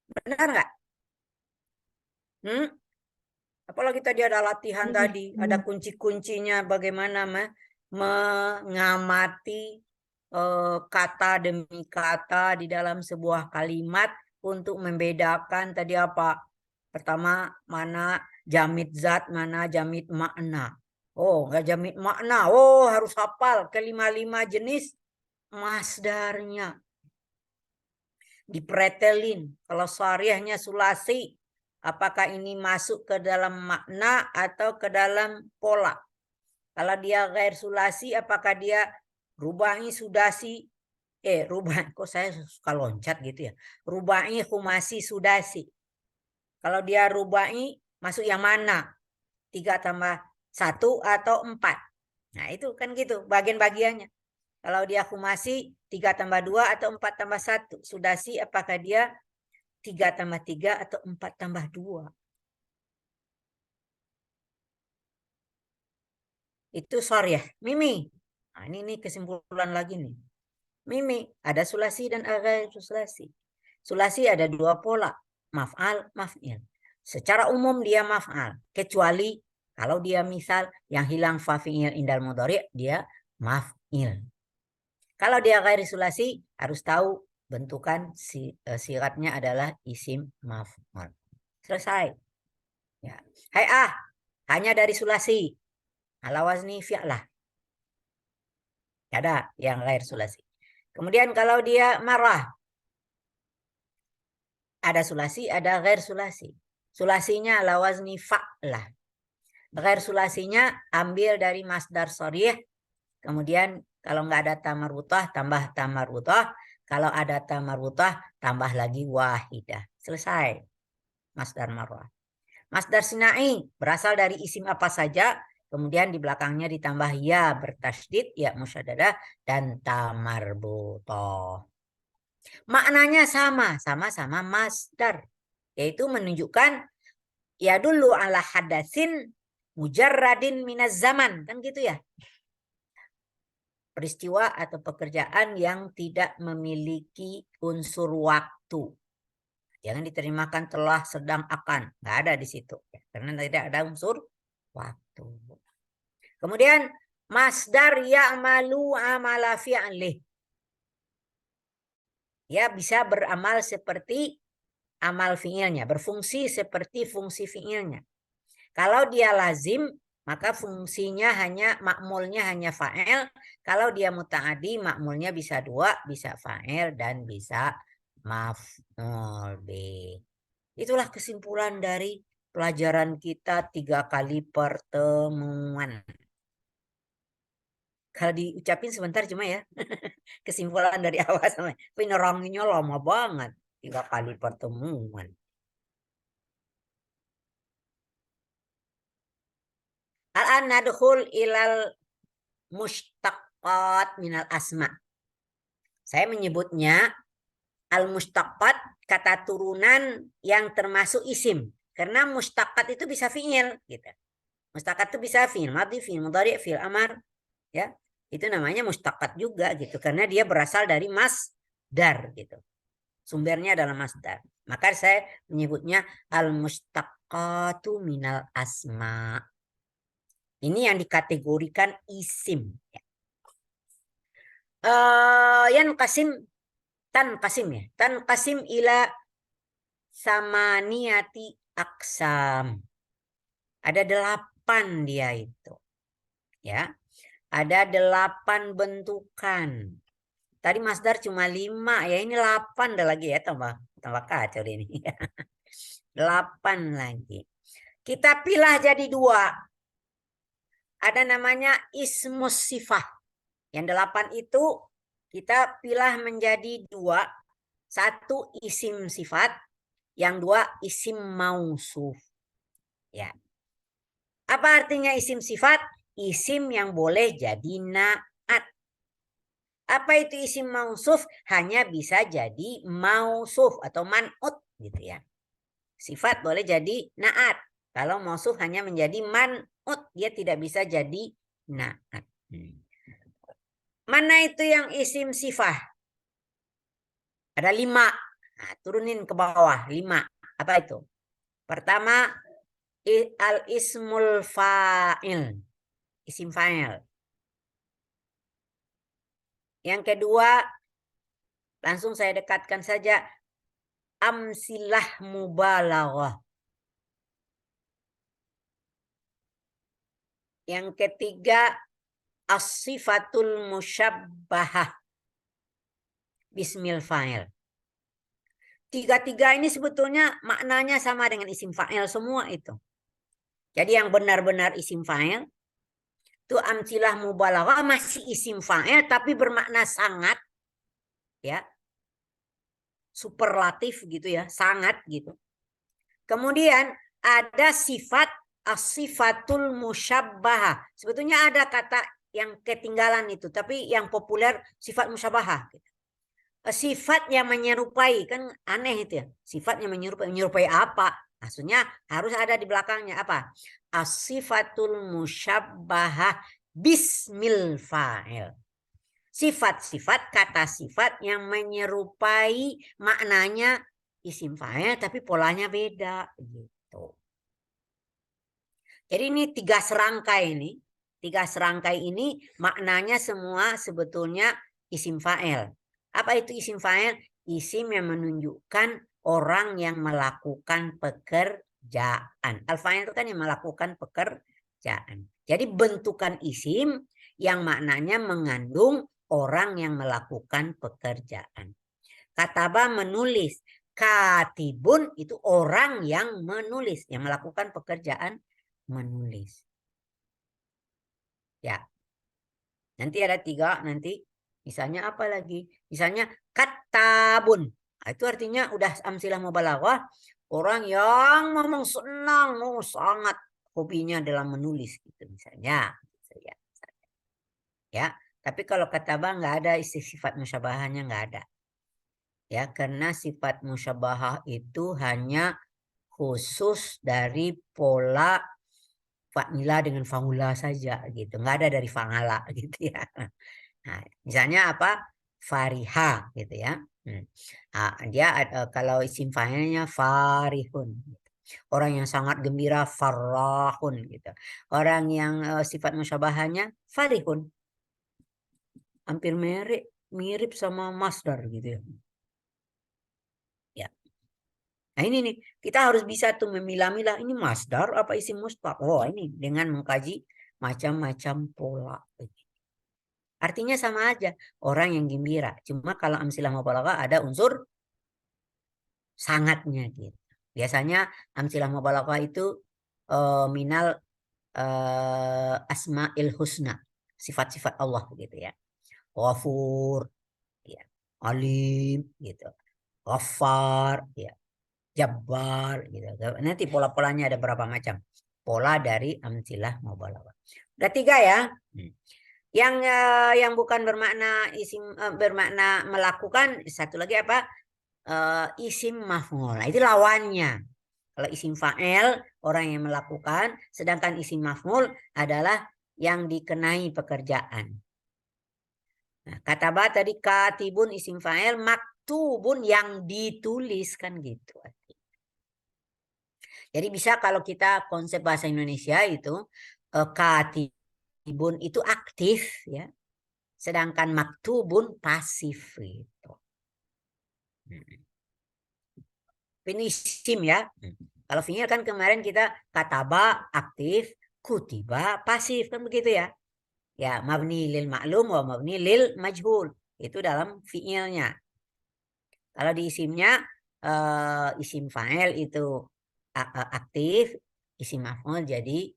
benar nggak? Apalagi tadi ada latihan tadi, ada kunci-kuncinya bagaimana mengamati kata demi kata di dalam sebuah kalimat untuk membedakan tadi apa. Pertama, mana Jamid zat mana, jamid makna. Oh, nggak jamid makna. Oh, harus hafal kelima-lima jenis masdarnya. Dipretelin. Kalau syariahnya sulasi, apakah ini masuk ke dalam makna atau ke dalam pola? Kalau dia ghair sulasi, apakah dia rubai sudasi? Rubai, kok saya suka loncat gitu ya. Rubai, khumasi, sudasi. Kalau dia rubai, masuk yang mana? 3 tambah 1 atau 4? Nah itu kan gitu bagian-bagiannya. Kalau dia khumasi 3 tambah 2 atau 4 tambah 1. Sudasi apakah dia 3 tambah 3 atau 4 tambah 2? Itu sorry ya. Mimi. Nah, ini kesimpulan lagi nih. Mimi, ada sulasi dan ghair sulasi. Sulasi ada 2 pola. Maf'al, maf'il. Secara umum dia maf'al. Kecuali kalau dia misal yang hilang fa'il indal mudhari' dia maf'il. Kalau dia ghair sulasi harus tahu bentukan siratnya adalah isim maf'ul. Selesai. Ya. Hanya dari sulasi. Ala wazni fi'lah. Ada yang ghair sulasi. Kemudian kalau dia marah, ada sulasi, ada ghair sulasi. Sulasinya ala wazni fa'lah. Ghair sulasinya ambil dari masdar sharih. Kemudian kalau nggak ada tamarbutah, tambah tamarbutah. Kalau ada tamarbutah, tambah lagi wahidah. Selesai. Masdar marah. Masdar sinai berasal dari isim apa saja. Kemudian di belakangnya ditambah ya bertasydid, ya musyaddadah, dan tamarbutah. Maknanya sama-sama masdar. Yaitu menunjukkan ya dulu ala hadasin mujarradin minaz zaman. Kan gitu ya. Peristiwa atau pekerjaan yang tidak memiliki unsur waktu. Jangan diterjemahkan telah, sedang, akan. Nggak ada di situ. Karena tidak ada unsur waktu. Kemudian masdar ya'malu amala fi'lih. Ya bisa beramal seperti amal fi'ilnya. Berfungsi seperti fungsi fi'ilnya. Kalau dia lazim, maka fungsinya hanya makmulnya hanya fa'il. Kalau dia muta'adi, makmulnya bisa 2, bisa fa'il dan bisa maf'ul bih. Itulah kesimpulan dari pelajaran kita 3 kali pertemuan. Kalau diucapin sebentar cuma ya. Kesimpulan dari awal sampai peneranginya lama banget. 3 kali pertemuan. Al-an nadkhul ilal mushtaqat minal asma. Saya menyebutnya al-mushtaqat kata turunan yang termasuk isim. Karena mushtaqat itu bisa fi'il gitu. Mushtaqat itu bisa fi'il madhi, fi'il mudhari', fi'il amar, ya. Itu namanya mushtaqat juga gitu karena dia berasal dari masdar gitu. Sumbernya adalah masdar. Maka saya menyebutnya al-mushtaqatu minal asma. Ini yang dikategorikan isim. Yan qasim tan qasim ya. Tan qasim ila samaniyati aksam. Ada 8 dia itu. Ya. Ada 8 bentukan. Tadi masdar cuma 5 ya, ini 8 ada lagi ya, tambah kacau ini. 8 lagi. Kita pilih jadi 2. Ada namanya ismus sifah. Yang 8 itu kita pilih menjadi 2. 1 isim sifat, yang 2 isim mausuf. Ya. Apa artinya isim sifat? Isim yang boleh jadi naat. Apa itu isim mausuf? Hanya bisa jadi mausuf atau man'ut gitu ya. Sifat boleh jadi naat. Kalau mausuf hanya menjadi man'ut, dia tidak bisa jadi naat. Mana itu yang isim sifah? Ada 5. Nah, turunin ke bawah 5. Apa itu? Pertama al-ismul fa'il. Isim fa'il. Yang kedua, langsung saya dekatkan saja amsilah mubalaghah. Yang ketiga, as-sifatul musyabbahah bismil fa'il. Tiga-tiga ini sebetulnya maknanya sama dengan isim fa'il semua itu. Jadi yang benar-benar isim fa'il itu amsilah mubalaghah masih isim fa'il tapi bermakna sangat, ya, superlatif gitu ya, sangat gitu. Kemudian ada sifat as-sifatul musyabbahah. Sebetulnya ada kata yang ketinggalan itu, tapi yang populer sifat musyabbahah. Sifat yang menyerupai, kan aneh itu ya. Sifat yang menyerupai apa? Maksudnya harus ada di belakangnya apa? As-sifatul musyabbahah bismil fa'il. Sifat-sifat, kata sifat yang menyerupai maknanya isim fa'il tapi polanya beda gitu. Jadi ini tiga serangkai ini maknanya semua sebetulnya isim fa'il. Apa itu isim fa'il? Isim yang menunjukkan orang yang melakukan pekerjaan. Al-fa'il itu kan yang melakukan pekerjaan. Jadi bentukan isim yang maknanya mengandung orang yang melakukan pekerjaan. Kataba menulis. Katibun itu orang yang menulis, yang melakukan pekerjaan menulis. Ya. Nanti ada tiga, nanti misalnya apa lagi? Misalnya katabun. Nah, itu artinya udah amsilah mubalaghah, orang yang memang senang, sangat hobinya dalam menulis gitu misalnya. Ya, tapi kalau kataba nggak ada sifat musyabahahnya, nggak ada. Ya, karena sifat musyabahah itu hanya khusus dari pola fa'ila dengan faula saja gitu, nggak ada dari fa'ala gitu ya. Nah, misalnya apa? Fariha gitu ya. Nah, dia kalau isim fa'ilnya farihun. Orang yang sangat gembira farahun gitu. Orang yang sifat musyabahahnya farihun. Hampir mirip sama masdar gitu ya. Ya. Nah ini nih, kita harus bisa tuh memilah-milah ini masdar apa isim mustaq. Oh ini dengan mengkaji macam-macam pola. Artinya sama aja, orang yang gembira. Cuma kalau amsilah mubalaghah ada unsur sangatnya gitu. Biasanya amsilah mubalaghah itu minal asma'il husna, sifat-sifat Allah gitu ya. Ghafur, ya. Alim gitu. Ghaffar, ya. Jabbar gitu. Nanti pola-polanya ada berapa macam. Pola dari amsilah mubalaghah. Udah tiga ya. Yang bukan bermakna isim bermakna melakukan, satu lagi apa? Isim maf'ul. Nah, itu lawannya. Kalau isim fa'il orang yang melakukan, sedangkan isim maf'ul adalah yang dikenai pekerjaan. Nah, kataba tadi katibun isim fa'il, maktubun yang ditulis kan gitu. Jadi bisa kalau kita konsep bahasa Indonesia itu katibun itu aktif ya. Sedangkan maktubun pasif gitu. Ini isim ya. Kalau fi'il kan kemarin kita kataba aktif, kutiba pasif kan begitu ya. Ya, mabni lil ma'lum wa mabni lil majhul. Itu dalam fi'ilnya. Kalau di isimnya isim fa'il itu aktif, isim maf'ul jadi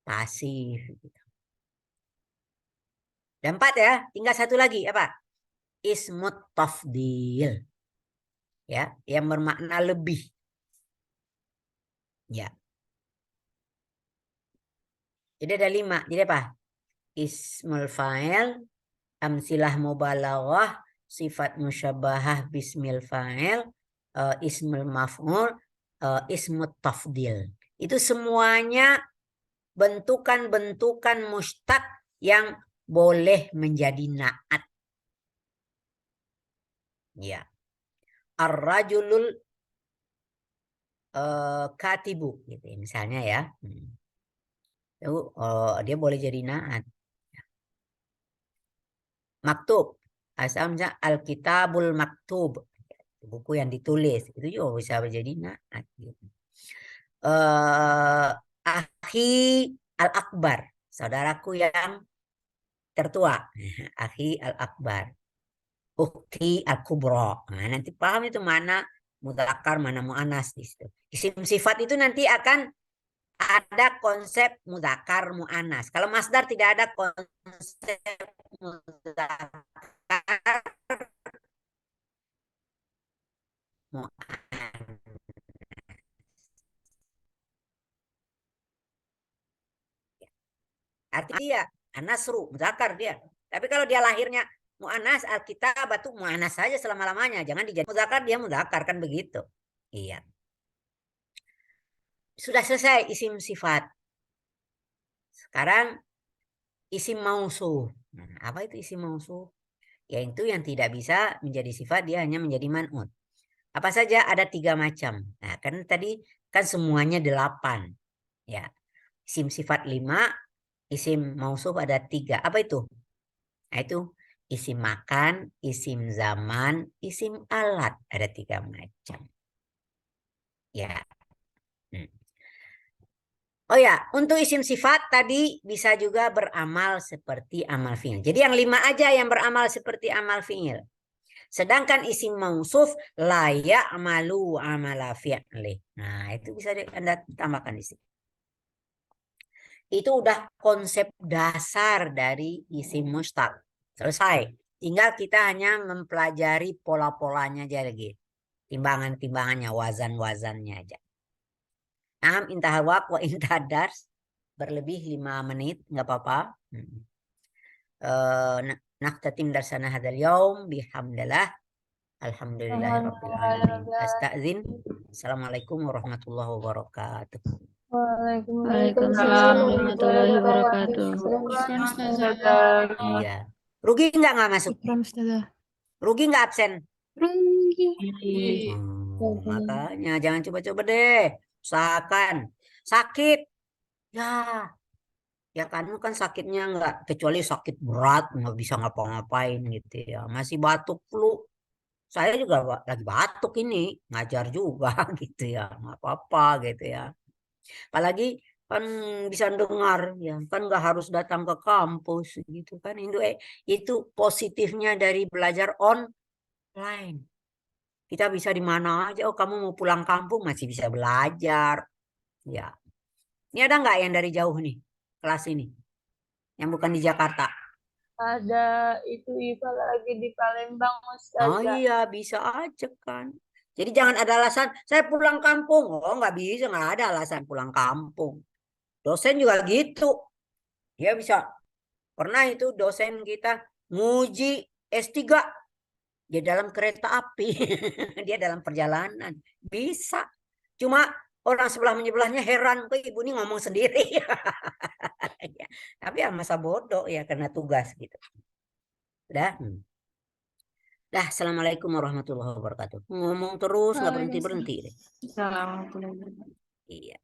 pasif gitu. Dan 4 ya, tinggal satu lagi apa? Ismut tafdil. Ya, yang bermakna lebih. Ya. Jadi ada 5. Jadi apa? Ismul fa'il, amsilah mubalaghah, sifat musyabahah bismil fa'il, ismul maf'ul, ismut tafdil. Itu semuanya bentukan-bentukan mustaq yang boleh menjadi na'at. Ya. Ar-rajulul katibu gitu ya, misalnya ya. Itu dia boleh jadi na'at. Maktub. Asalnya al-kitabul maktub. Buku yang ditulis. Itu juga bisa menjadi na'at gitu. Akhi al-akbar. saudaraku yang tertua. Akhi al-akbar. Ukhti al-kubra. Nah, nanti paham itu mana mudzakkar, mana muannas di situ. Isim sifat itu nanti akan ada konsep mudzakkar muannas. Kalau masdar tidak ada konsep mudzakkar muannas. Artinya dia an-nasru mudzakkar dia. Tapi kalau dia lahirnya muannas, alkitab itu muannas saja selama-lamanya. Jangan dijadikan mudzakkar, dia mudzakkar kan begitu. Iya. Sudah selesai isim sifat. Sekarang isim mausuf. Nah, apa itu isim mausuf? Yaitu yang tidak bisa menjadi sifat, dia hanya menjadi man'ut. Apa saja? Ada 3 macam. Nah, kan tadi kan semuanya 8. Ya. Isim sifat 5, isim mausuf ada 3. Apa itu? Nah, itu isim makan, isim zaman, isim alat. Ada 3 macam. Ya. Oh ya, untuk isim sifat tadi bisa juga beramal seperti amal fi'il. Jadi yang 5 aja yang beramal seperti amal fi'il. Sedangkan isim mausuf la ya'malu amala fi'li. Nah, itu bisa Anda tambahkan di sini. Itu udah konsep dasar dari isim mustaq. Selesai. Tinggal kita hanya mempelajari pola-polanya aja lagi. Timbangan-timbangannya, wazan-wazannya aja. Nah, intahal waqt wa intahad dars. Berlebih 5 menit, nggak apa-apa. Naqtatim darsana hadzal yaum bihamdillah. Alhamdulillahirabbil alamin. Astazin. Assalamualaikum warahmatullahi wabarakatuh. Waalaikumsalam warahmatullahi wabarakatuh. Syukran Ustazah. Iya. Rugi nggak masuk? Syukran Ustazah. Rugi nggak absen? Rugi. Makanya jangan coba-coba deh. Usahakan. Sakit. Ya kamu kan sakitnya nggak, kecuali sakit berat nggak bisa ngapa-ngapain gitu ya, masih batuk flu. Saya juga lagi batuk ini, ngajar juga gitu ya, nggak apa-apa gitu ya. Apalagi kan bisa dengar ya, kan nggak harus datang ke kampus gitu kan. Itu positifnya dari belajar online. Kita bisa di mana aja. Oh, kamu mau pulang kampung masih bisa belajar. Ya. Ini ada nggak yang dari jauh nih kelas ini? Yang bukan di Jakarta. Ada itu Iva lagi di Palembang Oh Ustazah. iya, bisa aja kan. Jadi jangan ada alasan, saya pulang kampung. Oh nggak bisa, nggak ada alasan pulang kampung. Dosen juga gitu. Dia bisa. Pernah itu dosen kita nguji S3. Dia dalam kereta api. Dia dalam perjalanan. Bisa. Cuma orang sebelah-menyebelahnya heran. Kok ibu ini ngomong sendiri. Tapi ya masa bodoh ya karena tugas gitu. Udah. Dah, assalamualaikum warahmatullahi wabarakatuh. Ngomong terus nggak berhenti-berhenti deh. Waalaikumsalam warahmatullahi wabarakatuh. Iya.